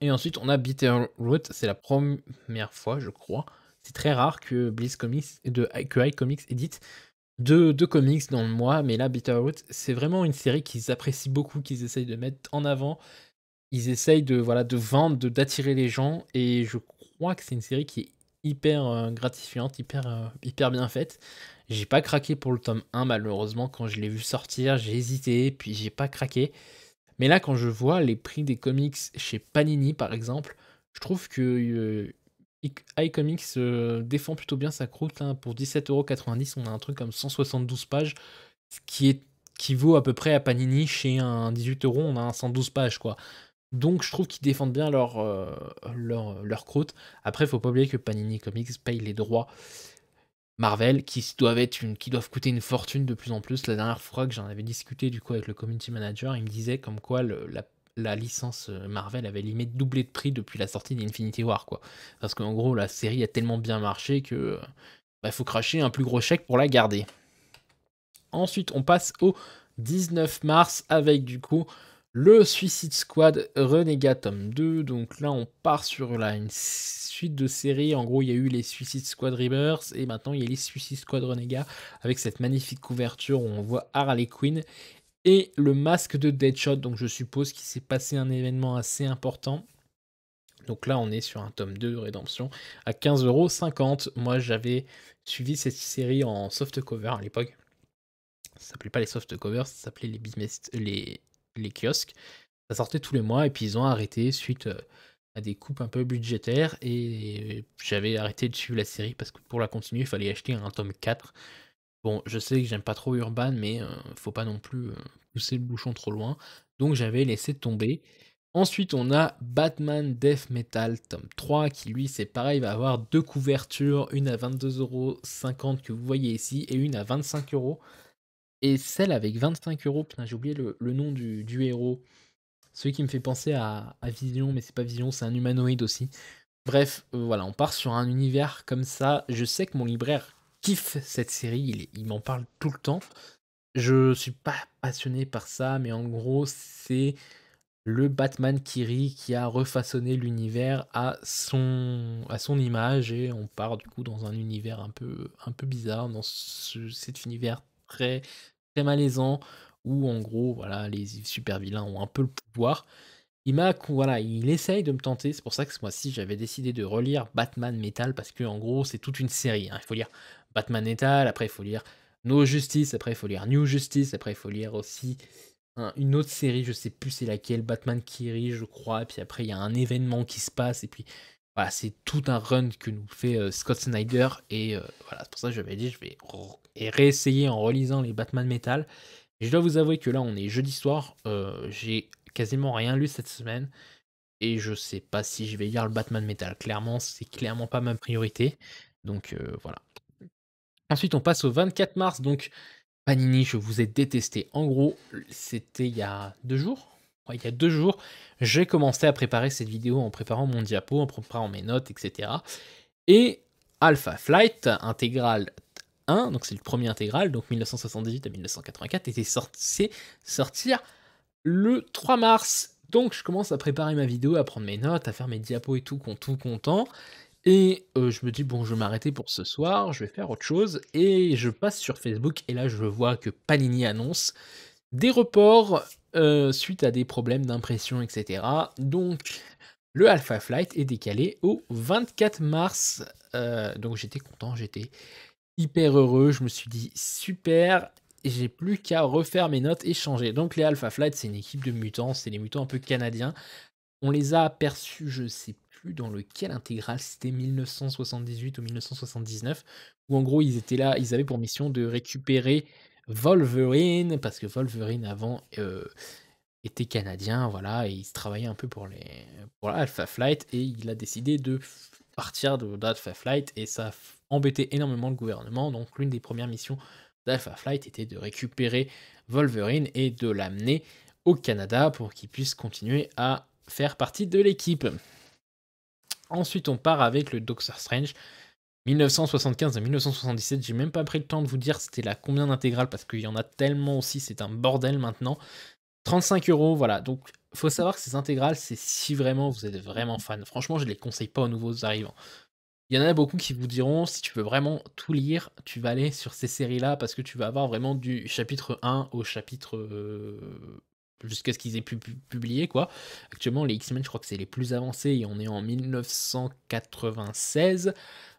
Et ensuite, on a Bitterroot, c'est la première fois, je crois. C'est très rare que que iComics édite deux comics dans le mois, mais là, Bitterroot, c'est vraiment une série qu'ils apprécient beaucoup, qu'ils essayent de mettre en avant. Ils essayent de vendre, d'attirer les gens, et je crois que c'est une série qui est hyper gratifiante, hyper bien faite. J'ai pas craqué pour le tome 1, malheureusement, quand je l'ai vu sortir, j'ai hésité, puis j'ai pas craqué. Mais là, quand je vois les prix des comics chez Panini, par exemple, je trouve que iComics défend plutôt bien sa croûte, hein. Pour 17,90 €, on a un truc comme 172 pages, ce qui vaut à peu près à Panini chez un 18 €, on a un 112 pages, quoi. Donc je trouve qu'ils défendent bien leur croûte. Après, faut pas oublier que Panini Comics paye les droits Marvel qui doivent coûter une fortune de plus en plus. La dernière fois que j'en avais discuté du coup avec le community manager, il me disait comme quoi la licence Marvel avait limite doublé de prix depuis la sortie d'Infinity War, quoi. Parce qu'en gros, la série a tellement bien marché que faut cracher un plus gros chèque pour la garder. Ensuite, on passe au 19 mars avec du coup Le Suicide Squad Renegade tome 2, donc là on part sur une suite de séries. En gros, il y a eu les Suicide Squad Rebirth et maintenant il y a les Suicide Squad Renegade avec cette magnifique couverture où on voit Harley Quinn et le masque de Deadshot. Donc je suppose qu'il s'est passé un événement assez important. Donc là, on est sur un tome 2 de Rédemption à 15,50 €. Moi, j'avais suivi cette série en softcover à l'époque. Ça s'appelait pas les softcovers, ça s'appelait les kiosques. Ça sortait tous les mois et puis ils ont arrêté suite à des coupes un peu budgétaires et j'avais arrêté de suivre la série parce que pour la continuer, il fallait acheter un tome 4. Bon, je sais que j'aime pas trop Urban, mais faut pas non plus pousser le bouchon trop loin. Donc j'avais laissé tomber. Ensuite, on a Batman Death Metal tome 3 qui lui c'est pareil, va avoir deux couvertures, une à 22,50 € que vous voyez ici et une à 25 €. Et celle avec 25 €, putain, j'ai oublié le nom du héros. Celui qui me fait penser à Vision, mais c'est pas Vision, c'est un humanoïde aussi. Bref, voilà, on part sur un univers comme ça. Je sais que mon libraire kiffe cette série, il m'en parle tout le temps. Je suis pas passionné par ça, mais en gros, c'est le Batman Kiri qui a refaçonné l'univers à son image et on part du coup dans un univers un peu bizarre, dans cet univers très, très malaisant où en gros, voilà, les super vilains ont un peu le pouvoir. Voilà, il essaye de me tenter, c'est pour ça que ce mois-ci j'avais décidé de relire Batman Metal parce que en gros c'est toute une série, hein. Il faut lire Batman Metal, après il faut lire No Justice, après il faut lire New Justice, après il faut lire aussi une autre série, je sais plus c'est laquelle, Batman Kiri je crois, et puis après il y a un événement qui se passe, et puis voilà, c'est tout un run que nous fait Scott Snyder, et voilà, c'est pour ça que j'avais dit je vais réessayer en relisant les Batman Metal. Et je dois vous avouer que là on est jeudi soir, j'ai quasiment rien lu cette semaine, et je sais pas si je vais lire le Batman Metal, clairement, c'est clairement pas ma priorité, donc voilà. Ensuite on passe au 24 mars, donc Panini, je vous ai détesté. En gros, c'était il y a 2 jours? Ouais, il y a 2 jours, j'ai commencé à préparer cette vidéo en préparant mon diapo, en préparant mes notes, etc. Et Alpha Flight intégral 1, donc c'est le premier intégral, donc 1978 à 1984, était censé sortir le 3 mars. Donc je commence à préparer ma vidéo, à prendre mes notes, à faire mes diapos et tout content. Et je me dis: «Bon, je vais m'arrêter pour ce soir, je vais faire autre chose» et je passe sur Facebook et là, je vois que Panini annonce des reports, suite à des problèmes d'impression et cetera. Donc le Alpha Flight est décalé au 24 mars, donc j'étais content, j'étais hyper heureux. Je me suis dit: «Super, j'ai plus qu'à refaire mes notes et changer». Donc les Alpha Flight, c'est une équipe de mutants, c'est les mutants un peu canadiens. On les a aperçus, je sais plus dans lequel intégral, c'était 1978 ou 1979, où en gros ils étaient là, ils avaient pour mission de récupérer Wolverine, parce que Wolverine avant était canadien, voilà, et il se travaillait un peu pour Alpha Flight, et il a décidé de partir d'Alpha Flight, et ça a embêté énormément le gouvernement. Donc l'une des premières missions d'Alpha Flight était de récupérer Wolverine et de l'amener au Canada pour qu'il puisse continuer à faire partie de l'équipe. Ensuite, on part avec le Doctor Strange. 1975 à 1977, j'ai même pas pris le temps de vous dire c'était la combien d'intégrales parce qu'il y en a tellement aussi, c'est un bordel maintenant. 35 €, voilà. Donc, faut savoir que ces intégrales, c'est si vraiment vous êtes vraiment fan. Franchement, je les conseille pas aux nouveaux arrivants. Il y en a beaucoup qui vous diront, si tu veux vraiment tout lire, tu vas aller sur ces séries-là parce que tu vas avoir vraiment du chapitre 1 au chapitre jusqu'à ce qu'ils aient pu publier, quoi. Actuellement, les X-Men, je crois que c'est les plus avancés et on est en 1996.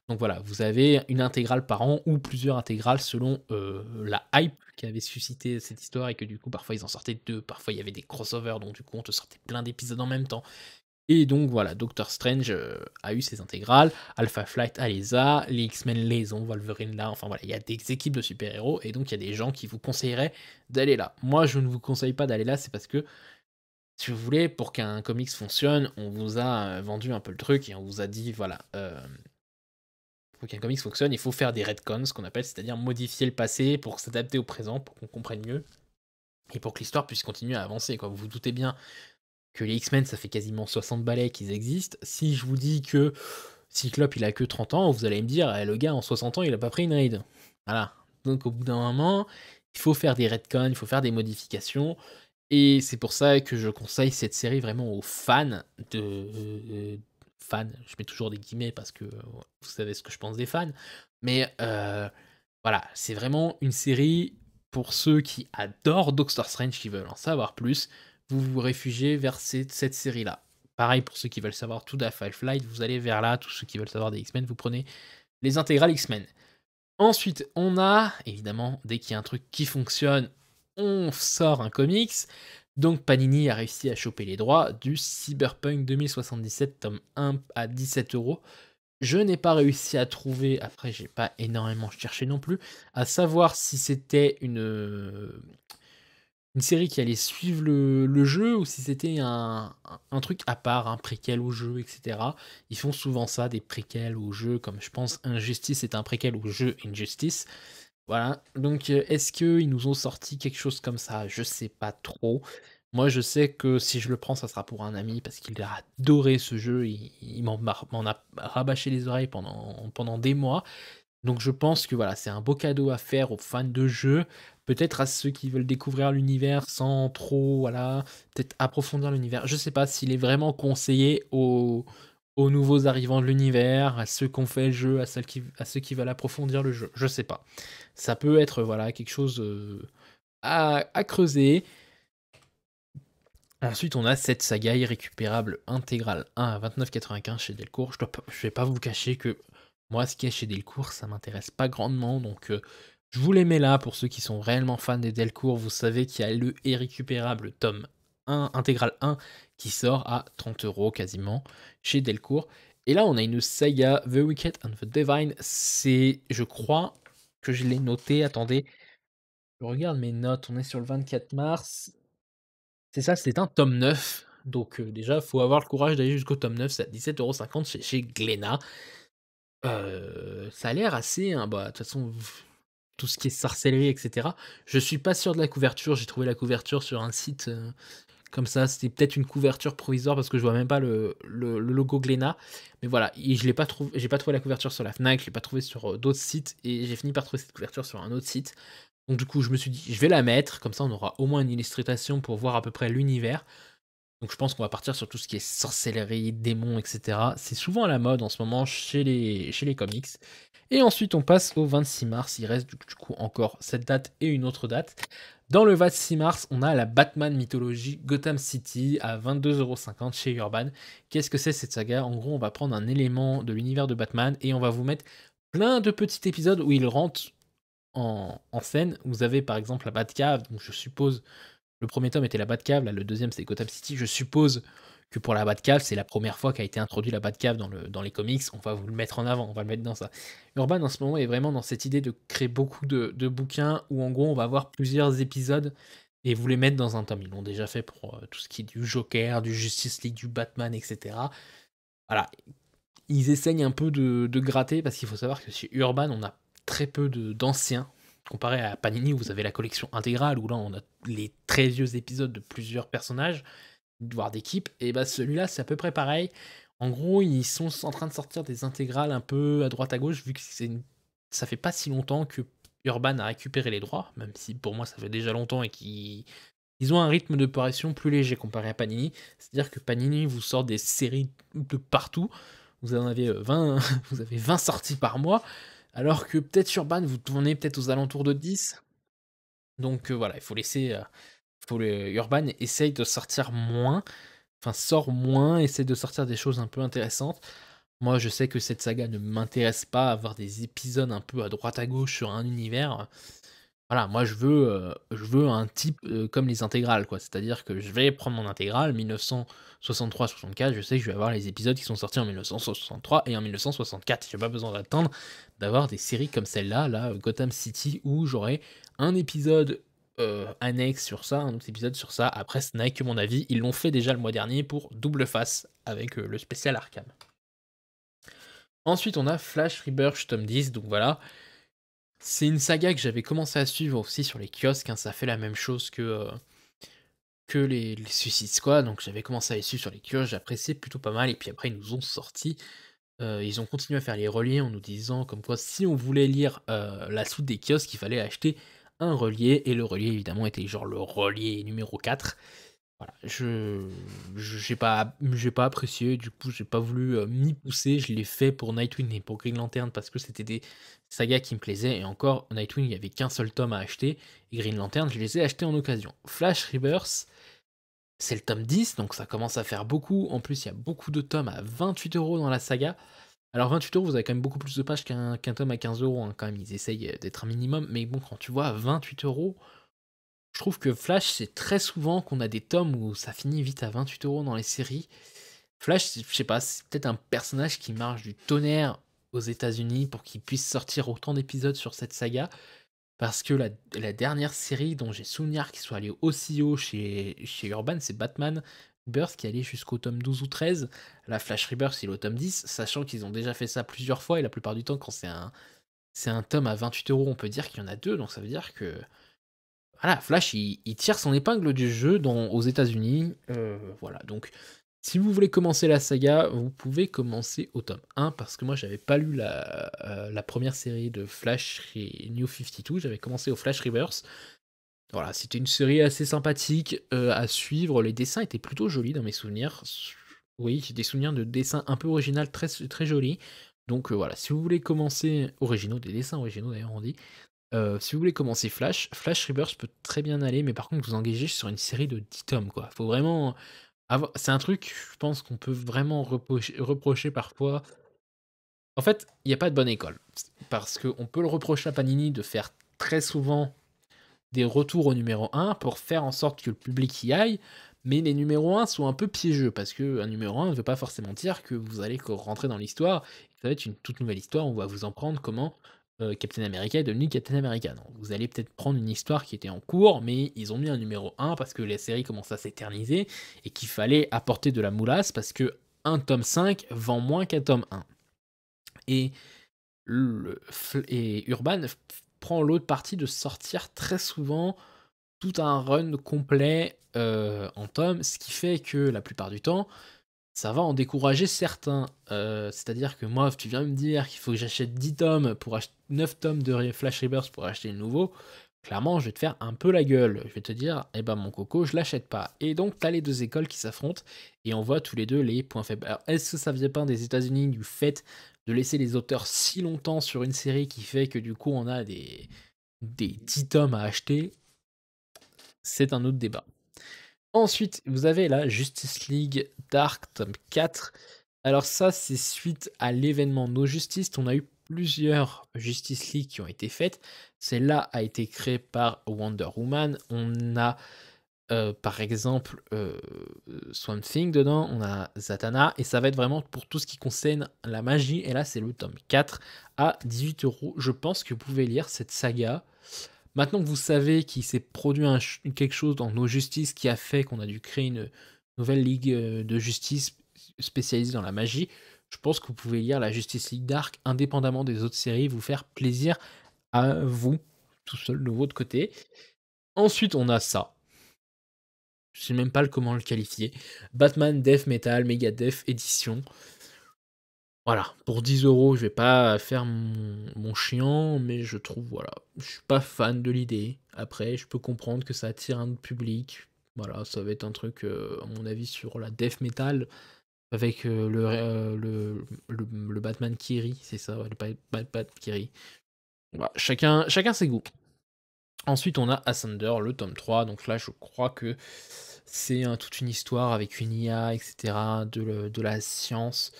Donc voilà, vous avez une intégrale par an ou plusieurs intégrales selon la hype qui avait suscité cette histoire et que du coup, parfois ils en sortaient deux, parfois il y avait des crossovers, donc du coup, on te sortait plein d'épisodes en même temps. Et donc voilà, Doctor Strange a eu ses intégrales, Alpha Flight a les X-Men les ont, Wolverine là, enfin voilà, il y a des équipes de super-héros, et donc il y a des gens qui vous conseilleraient d'aller là. Moi, je ne vous conseille pas d'aller là, c'est parce que, si vous voulez, pour qu'un comics fonctionne, on vous a vendu un peu le truc, et on vous a dit, voilà, pour qu'un comics fonctionne, il faut faire des retcons, ce qu'on appelle, c'est-à-dire modifier le passé pour s'adapter au présent, pour qu'on comprenne mieux, et pour que l'histoire puisse continuer à avancer, quoi. Vous vous doutez bien que les X-Men, ça fait quasiment 60 balais qu'ils existent. Si je vous dis que Cyclope, il a que 30 ans, vous allez me dire, le gars, en 60 ans, il a pas pris une ride. Voilà. Donc, au bout d'un moment, il faut faire des retcons, il faut faire des modifications. Et c'est pour ça que je conseille cette série vraiment aux fans fans, je mets toujours des guillemets parce que vous savez ce que je pense des fans, mais voilà, c'est vraiment une série pour ceux qui adorent Doctor Strange, qui veulent en savoir plus, vous vous réfugiez vers cette série-là. Pareil pour ceux qui veulent savoir tout d'Half-Life, vous allez vers là, tous ceux qui veulent savoir des X-Men, vous prenez les intégrales X-Men. Ensuite, on a, évidemment, dès qu'il y a un truc qui fonctionne, on sort un comics. Donc Panini a réussi à choper les droits du Cyberpunk 2077 tome 1 à 17 €. Je n'ai pas réussi à trouver, après j'ai pas énormément cherché non plus, à savoir si c'était une série qui allait suivre le jeu ou si c'était un truc à part, un préquel au jeu, etc. Ils font souvent ça, des préquels au jeu, comme je pense Injustice est un préquel au jeu Injustice. Voilà, donc est-ce qu'ils nous ont sorti quelque chose comme ça? Je sais pas trop. Moi, je sais que si je le prends, ça sera pour un ami parce qu'il a adoré ce jeu, il m'en a rabâché les oreilles pendant des mois. Donc je pense que voilà, c'est un beau cadeau à faire aux fans de jeux, peut-être à ceux qui veulent découvrir l'univers sans trop, voilà, peut-être approfondir l'univers. Je sais pas s'il est vraiment conseillé aux nouveaux arrivants de l'univers, à ceux qui ont fait le jeu, à ceux qui veulent approfondir le jeu. Je sais pas. Ça peut être voilà quelque chose à creuser. Ensuite, on a cette saga irrécupérable intégrale 1 à 29,95 chez Delcourt. Je vais pas vous cacher que moi, ce qui est chez Delcourt, ça m'intéresse pas grandement. Donc, je vous les mets là pour ceux qui sont réellement fans des Delcourt. Vous savez qu'il y a le irrécupérable tome 1, intégral 1, qui sort à 30 € quasiment chez Delcourt. Et là, on a une saga The Wicked and the Divine. C'est, je crois que je l'ai noté. Attendez, je regarde mes notes. On est sur le 24 mars. C'est ça, c'est un tome 9. Donc déjà, faut avoir le courage d'aller jusqu'au tome 9, c'est à 17,50 € chez Glénat. Ça a l'air assez, hein, bah, de toute façon, tout ce qui est sorcellerie, et cetera. Je suis pas sûr de la couverture, j'ai trouvé la couverture sur un site, comme ça, c'était peut-être une couverture provisoire parce que je vois même pas le logo Glénat. Mais voilà, et je l'ai pas trouvé j'ai pas trouvé la couverture sur la Fnac, je l'ai pas trouvé sur, d'autres sites et j'ai fini par trouver cette couverture sur un autre site. Donc du coup, je me suis dit: «Je vais la mettre, comme ça on aura au moins une illustration pour voir à peu près l'univers». Donc je pense qu'on va partir sur tout ce qui est sorcellerie, démons, et cetera. C'est souvent à la mode en ce moment chez les comics. Et ensuite, on passe au 26 mars. Il reste du coup encore cette date et une autre date. Dans le 26 mars, on a la Batman mythologie Gotham City à 22,50 € chez Urban. Qu'est-ce que c'est cette saga? En gros, on va prendre un élément de l'univers de Batman et on va vous mettre plein de petits épisodes où il rentre en scène. Vous avez par exemple la Batcave, donc je suppose le premier tome était la Batcave, là le deuxième c'est Gotham City. Je suppose que pour la Batcave, c'est la première fois qu'a été introduit la Batcave dans les comics. On va vous le mettre en avant, on va le mettre dans ça. Urban en ce moment est vraiment dans cette idée de créer beaucoup de bouquins où en gros on va avoir plusieurs épisodes et vous les mettre dans un tome. Ils l'ont déjà fait pour tout ce qui est du Joker, du Justice League, du Batman, etc. Voilà, ils essayent un peu de gratter parce qu'il faut savoir que chez Urban, on a très peu d'anciens. Comparé à Panini, vous avez la collection intégrale où là on a les très vieux épisodes de plusieurs personnages, voire d'équipes. Et bah celui-là, c'est à peu près pareil. En gros, ils sont en train de sortir des intégrales un peu à droite à gauche, vu que ça fait pas si longtemps que Urban a récupéré les droits, même si pour moi ça fait déjà longtemps et qu'ils ont un rythme de parution plus léger comparé à Panini. C'est-à-dire que Panini vous sort des séries de partout. Vous en avez 20, vous avez 20 sorties par mois, alors que peut-être Urban, vous tournez peut-être aux alentours de 10. Donc voilà, il faut laisser. Urban essaye de sortir moins, enfin sort moins, essaie de sortir des choses un peu intéressantes. Moi, je sais que cette saga ne m'intéresse pas, avoir des épisodes un peu à droite à gauche sur un univers. Voilà, moi je veux un type, comme les intégrales quoi. C'est-à-dire que je vais prendre mon intégrale 1963-64, je sais que je vais avoir les épisodes qui sont sortis en 1963 et en 1964. J'ai pas besoin d'attendre d'avoir des séries comme celle-là, là, Gotham City, où j'aurai un épisode, annexe sur ça, un autre épisode sur ça. Après, ce n'est que mon avis. Ils l'ont fait déjà le mois dernier pour Double Face avec, le spécial Arkham. Ensuite, on a Flash Rebirth tome 10, donc voilà. C'est une saga que j'avais commencé à suivre aussi sur les kiosques, hein, ça fait la même chose que les Suicide Squad, donc j'avais commencé à les suivre sur les kiosques, j'appréciais plutôt pas mal, et puis après ils nous ont sorti, ils ont continué à faire les reliés en nous disant comme quoi si on voulait lire, la suite des kiosques, il fallait acheter un relié, et le relié évidemment était genre le relié numéro 4. Voilà, j'ai pas apprécié, du coup j'ai pas voulu, m'y pousser. Je l'ai fait pour Nightwing et pour Green Lantern parce que c'était des sagas qui me plaisaient, et encore Nightwing, il y avait qu'un seul tome à acheter, et Green Lantern, je les ai achetés en occasion. Flash Rebirth, c'est le tome 10, donc ça commence à faire beaucoup. En plus, il y a beaucoup de tomes à 28 € dans la saga. Alors 28 €, vous avez quand même beaucoup plus de pages qu'un tome à 15 €, hein, quand même, ils essayent, d'être un minimum, mais bon, quand tu vois à 28 €, je trouve que Flash, c'est très souvent qu'on a des tomes où ça finit vite à 28 € dans les séries. Flash, je sais pas, c'est peut-être un personnage qui marche du tonnerre aux États-Unis pour qu'il puisse sortir autant d'épisodes sur cette saga. Parce que la dernière série dont j'ai souvenir qu'il soit allé aussi haut chez Urban, c'est Batman Rebirth qui allait jusqu'au tome 12 ou 13. La Flash Rebirth, il est au tome 10, sachant qu'ils ont déjà fait ça plusieurs fois, et la plupart du temps, quand c'est un tome à 28 €, on peut dire qu'il y en a deux, donc ça veut dire que voilà, Flash, il tire son épingle du jeu aux États-Unis. Voilà, donc si vous voulez commencer la saga, vous pouvez commencer au tome 1, parce que moi, j'avais pas lu la première série de Flash et New 52, j'avais commencé au Flash Rebirth. Voilà, c'était une série assez sympathique à suivre. Les dessins étaient plutôt jolis dans mes souvenirs. Oui, j'ai des souvenirs de dessins un peu originaux, très, très jolis. Donc voilà, si vous voulez commencer originaux, des dessins originaux d'ailleurs, on dit. Si vous voulez commencer Flash Rebirth peut très bien aller, mais par contre, vous engagez sur une série de 10 tomes, quoi. Faut vraiment avoir. C'est un truc, je pense qu'on peut vraiment reprocher parfois. En fait, il n'y a pas de bonne école. Parce qu'on peut le reprocher à Panini de faire très souvent des retours au numéro 1 pour faire en sorte que le public y aille, mais les numéros 1 sont un peu piégeux, parce qu'un numéro 1 ne veut pas forcément dire que vous allez rentrer dans l'histoire, ça va être une toute nouvelle histoire, on va vous en prendre comment Captain America est devenu Captain America. Non, vous allez peut-être prendre une histoire qui était en cours, mais ils ont mis un numéro 1 parce que la série commence à s'éterniser, et qu'il fallait apporter de la moulasse, parce que un tome 5 vend moins qu'un tome 1. Et et Urban prend l'autre partie de sortir très souvent tout un run complet en tomes, ce qui fait que la plupart du temps, ça va en décourager certains. C'est-à-dire que moi, tu viens me dire qu'il faut que j'achète 10 tomes pour acheter 9 tomes de Flash Rebirth pour acheter le nouveau. Clairement, je vais te faire un peu la gueule. Je vais te dire, eh ben mon coco, je l'achète pas. Et donc, tu as les deux écoles qui s'affrontent, et on voit tous les deux les points faibles. Alors, est-ce que ça vient pas des États-Unis du fait de laisser les auteurs si longtemps sur une série qui fait que du coup, on a des 10 tomes à acheter? C'est un autre débat. Ensuite, vous avez la Justice League Dark tome 4. Alors ça, c'est suite à l'événement No Justice. On a eu plusieurs Justice League qui ont été faites. Celle-là a été créée par Wonder Woman. On a par exemple Swamp Thing dedans, on a Zatanna, et ça va être vraiment pour tout ce qui concerne la magie. Et là, c'est le tome 4 à 18 €. Je pense que vous pouvez lire cette saga. Maintenant que vous savez qu'il s'est produit quelque chose dans nos justices qui a fait qu'on a dû créer une nouvelle ligue de justice spécialisée dans la magie, je pense que vous pouvez lire la Justice League Dark indépendamment des autres séries, vous faire plaisir à vous, tout seul de votre côté. Ensuite, on a ça. Je sais même pas comment le qualifier. Batman Death Metal Megadeth Edition. Voilà, pour 10 €, je vais pas faire mon chiant, mais je trouve, voilà, je suis pas fan de l'idée. Après, je peux comprendre que ça attire un autre public. Voilà, ça va être un truc, à mon avis, sur la death metal, avec le Batman Kiri, c'est ça, ouais, le Batman Kiri. Voilà, chacun ses goûts. Ensuite, on a Ascender, le tome 3. Donc là, je crois que c'est toute une histoire avec une IA, etc., de la science.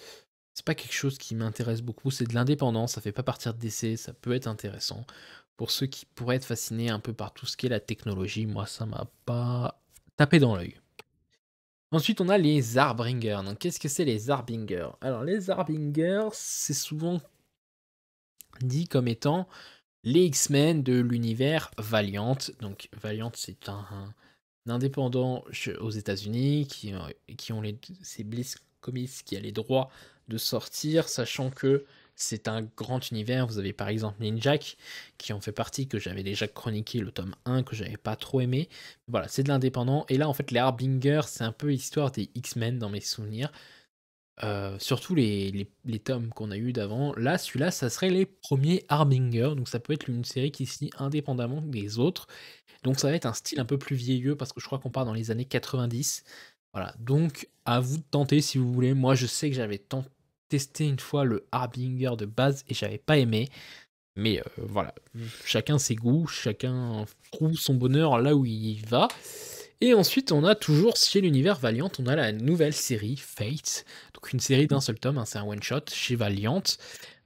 C'est pas quelque chose qui m'intéresse beaucoup, c'est de l'indépendant, ça fait pas partir de DC, ça peut être intéressant. Pour ceux qui pourraient être fascinés un peu par tout ce qui est la technologie, moi ça m'a pas tapé dans l'œil. Ensuite on a les Arbringers. Donc qu'est-ce que c'est les Arbingers? Alors les Arbingers, c'est souvent dit comme étant les X-Men de l'univers Valiant. Donc Valiant, c'est un indépendant aux États-Unis qui ont c'est Bliss Comics qui a les droits de sortir, sachant que c'est un grand univers. Vous avez par exemple Ninjak qui en fait partie, que j'avais déjà chroniqué le tome 1, que j'avais pas trop aimé. Voilà, c'est de l'indépendant. Et là, en fait, les Harbingers, c'est un peu l'histoire des X-Men dans mes souvenirs. surtout les tomes qu'on a eu d'avant. Là, celui-là, ça serait les premiers Harbinger, donc ça peut être une série qui se lit indépendamment des autres. Donc ça va être un style un peu plus vieilleux parce que je crois qu'on part dans les années 90. Voilà, donc à vous de tenter si vous voulez. Moi, je sais que j'avais testé une fois le Harbinger de base et j'avais pas aimé. Mais voilà, chacun ses goûts, chacun trouve son bonheur là où il va. Et ensuite, on a toujours chez l'univers Valiant, on a la nouvelle série Fate. Donc une série d'un seul tome, hein, c'est un one-shot chez Valiant,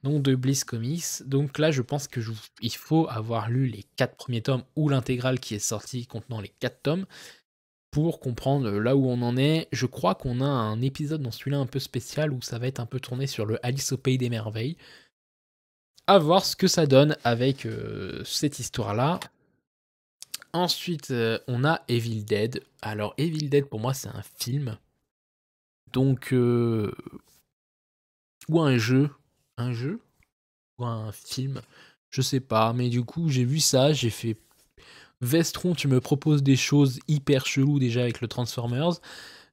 donc de Bliss Comics. Donc là, je pense que il faut avoir lu les 4 premiers tomes ou l'intégrale qui est sortie contenant les 4 tomes pour comprendre là où on en est. Je crois qu'on a un épisode dans celui-là un peu spécial où ça va être un peu tourné sur le Alice au Pays des Merveilles. À voir ce que ça donne avec cette histoire-là. Ensuite, on a Evil Dead. Alors, Evil Dead, pour moi, c'est un film. Donc, ou un jeu. Un jeu ou un film. Je sais pas. Mais du coup, j'ai vu ça. J'ai fait Vestron, tu me proposes des choses hyper cheloues déjà avec le Transformers.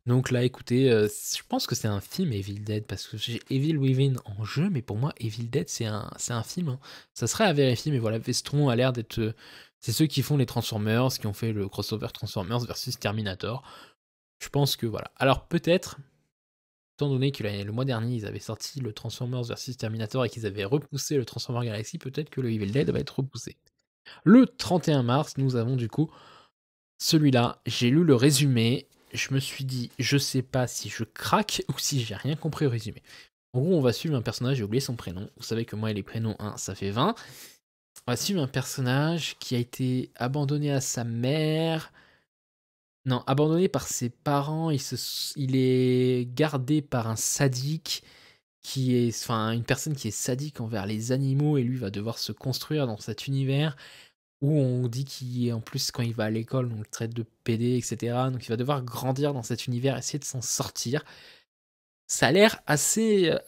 Donc là, écoutez, je pense que c'est un film Evil Dead parce que j'ai Evil Within en jeu, mais pour moi, Evil Dead, c'est un film, hein. Ça serait à vérifier, mais voilà, Vestron a l'air d'être. C'est ceux qui font les Transformers, qui ont fait le crossover Transformers versus Terminator. Je pense que voilà. Alors peut-être, étant donné que le mois dernier, ils avaient sorti le Transformers versus Terminator et qu'ils avaient repoussé le Transformer Galaxy, peut-être que le Evil Dead va être repoussé. Le 31 mars, nous avons du coup celui-là. J'ai lu le résumé. Je me suis dit, je sais pas si je craque ou si j'ai rien compris au résumé. En gros, on va suivre un personnage, j'ai oublié son prénom. Vous savez que moi, les prénoms 1, ça fait 20. On va suivre un personnage qui a été abandonné à sa mère. Non, abandonné par ses parents. Il est gardé par un sadique qui est, enfin, une personne qui est sadique envers les animaux et lui va devoir se construire dans cet univers où on dit qu'il est en plus quand il va à l'école, on le traite de PD, etc. Donc il va devoir grandir dans cet univers, essayer de s'en sortir. Ça a l'air assez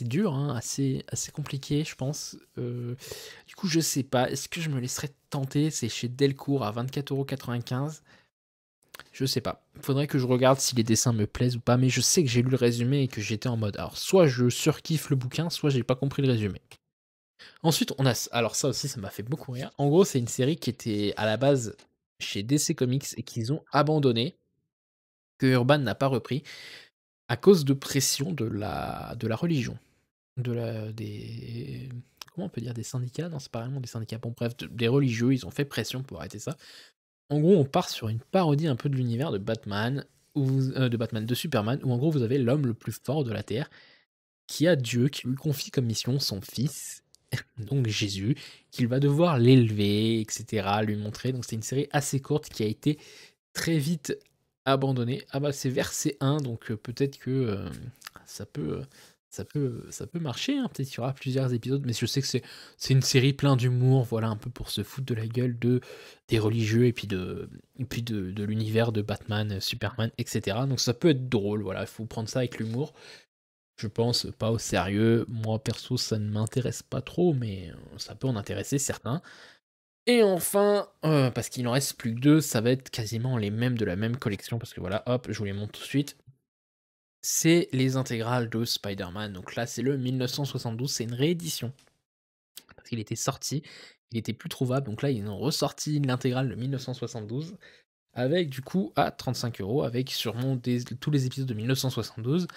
dur, hein, assez compliqué, je pense. Du coup, je sais pas. Est-ce que je me laisserais tenter? C'est chez Delcourt à 24,95 €. Je sais pas. Faudrait que je regarde si les dessins me plaisent ou pas, mais je sais que j'ai lu le résumé et que j'étais en mode. Alors, soit je surkiffe le bouquin, soit j'ai pas compris le résumé. Ensuite, on a. Alors, ça aussi, ça m'a fait beaucoup rire. En gros, c'est une série qui était à la base chez DC Comics et qu'ils ont abandonné, que Urban n'a pas repris, à cause de pression de la religion. Des. Comment on peut dire? Des syndicats? Non, c'est pas vraiment des syndicats. Bon, bref, des religieux, ils ont fait pression pour arrêter ça. En gros, on part sur une parodie un peu de l'univers de Batman, de Superman, où en gros, vous avez l'homme le plus fort de la Terre, qui a Dieu, qui lui confie comme mission son fils, donc Jésus, qu'il va devoir l'élever, etc., lui montrer. Donc c'est une série assez courte qui a été très vite abandonnée. Ah bah c'est verset 1, donc peut-être que ça peut, ça peut marcher, hein. Peut-être qu'il y aura plusieurs épisodes, mais je sais que c'est une série plein d'humour, voilà, un peu pour se foutre de la gueule des religieux et puis de l'univers de Batman, Superman, etc. Donc ça peut être drôle, voilà, il faut prendre ça avec l'humour. Je pense pas au sérieux. Moi, perso, ça ne m'intéresse pas trop, mais ça peut en intéresser certains. Et enfin, parce qu'il en reste plus que deux, ça va être quasiment les mêmes de la même collection, parce que voilà, hop, je vous les montre tout de suite. C'est les intégrales de Spider-Man. Donc là, c'est le 1972, c'est une réédition. Parce qu'il était sorti, il était plus trouvable. Donc là, ils ont ressorti l'intégrale de 1972, avec du coup à 35 €, avec sûrement tous les épisodes de 1972.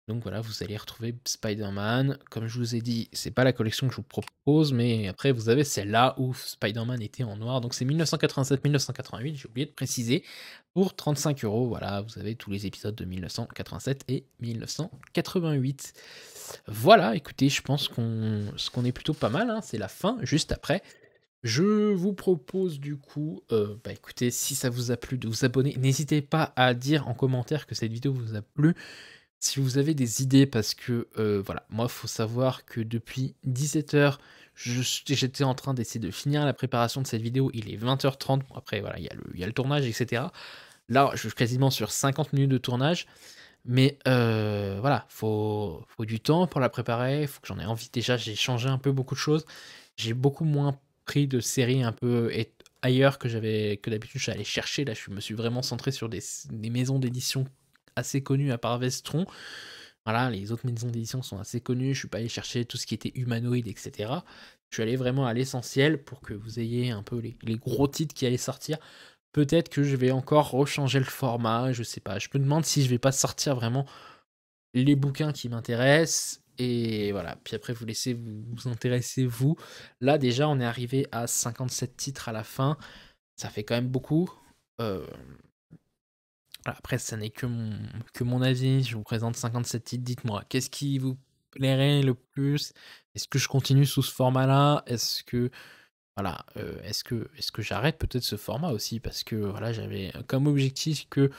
Donc voilà, vous allez retrouver Spider-Man. Comme je vous ai dit, c'est pas la collection que je vous propose, mais après vous avez celle-là où Spider-Man était en noir. Donc c'est 1987-1988, j'ai oublié de préciser. Pour 35 €, voilà, vous avez tous les épisodes de 1987 et 1988. Voilà, écoutez, je pense qu'on est plutôt pas mal, hein, c'est la fin, juste après. Je vous propose du coup, bah écoutez, si ça vous a plu, de vous abonner. N'hésitez pas à dire en commentaire que cette vidéo vous a plu. Si vous avez des idées, parce que voilà, moi, il faut savoir que depuis 17 h, j'étais en train d'essayer de finir la préparation de cette vidéo. Il est 20 h 30. Bon, après, voilà, il y a le tournage, etc. Là, je suis quasiment sur 50 minutes de tournage. Mais voilà, faut du temps pour la préparer. Faut que j'en ai envie. Déjà, j'ai changé un peu beaucoup de choses. J'ai beaucoup moins pris de séries un peu ailleurs que d'habitude. Je suis allé chercher. Là, je me suis vraiment centré sur des maisons d'édition assez connues à part Vestron. Voilà, les autres maisons d'édition sont assez connues, je suis pas allé chercher tout ce qui était humanoïde, et cetera. Je suis allé vraiment à l'essentiel pour que vous ayez un peu les gros titres qui allaient sortir. Peut-être que je vais encore rechanger le format, je sais pas. Je me demande si je vais pas sortir vraiment les bouquins qui m'intéressent et voilà. Puis après vous laissez vous intéresser vous. Là déjà on est arrivé à 57 titres à la fin, ça fait quand même beaucoup. Heu, Après ça n'est que mon avis, je vous présente 57 titres, dites-moi, qu'est-ce qui vous plairait le plus? Est-ce que je continue sous ce format-là? Est-ce que voilà, est-ce que j'arrête peut-être ce format aussi? Parce que voilà, j'avais comme objectif que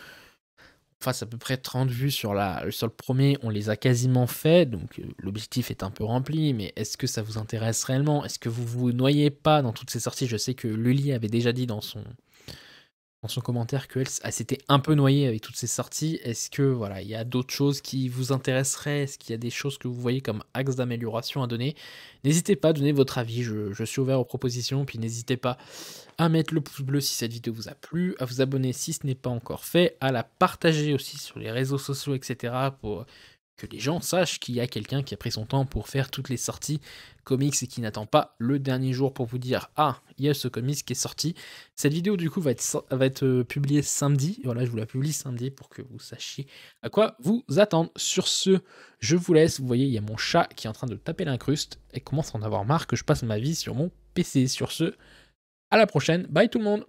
fasse à peu près 30 vues sur le premier, on les a quasiment fait, donc l'objectif est un peu rempli, mais est-ce que ça vous intéresse réellement? Est-ce que vous vous noyez pas dans toutes ces sorties? Je sais que Lully avait déjà dit dans son commentaire qu'elle s'était un peu noyée avec toutes ces sorties. Est-ce que voilà, il y a d'autres choses qui vous intéresseraient? Est-ce qu'il y a des choses que vous voyez comme axe d'amélioration à donner? N'hésitez pas à donner votre avis, je suis ouvert aux propositions, puis n'hésitez pas à mettre le pouce bleu si cette vidéo vous a plu, à vous abonner si ce n'est pas encore fait, à la partager aussi sur les réseaux sociaux, etc. pour que les gens sachent qu'il y a quelqu'un qui a pris son temps pour faire toutes les sorties comics et qui n'attend pas le dernier jour pour vous dire ah, il y a ce comics qui est sorti. Cette vidéo du coup va être publiée samedi, voilà, je vous la publie samedi pour que vous sachiez à quoi vous attendre. Sur ce, je vous laisse, vous voyez, il y a mon chat qui est en train de taper l'incruste et commence à en avoir marre que je passe ma vie sur mon PC. Sur ce, à la prochaine, bye tout le monde!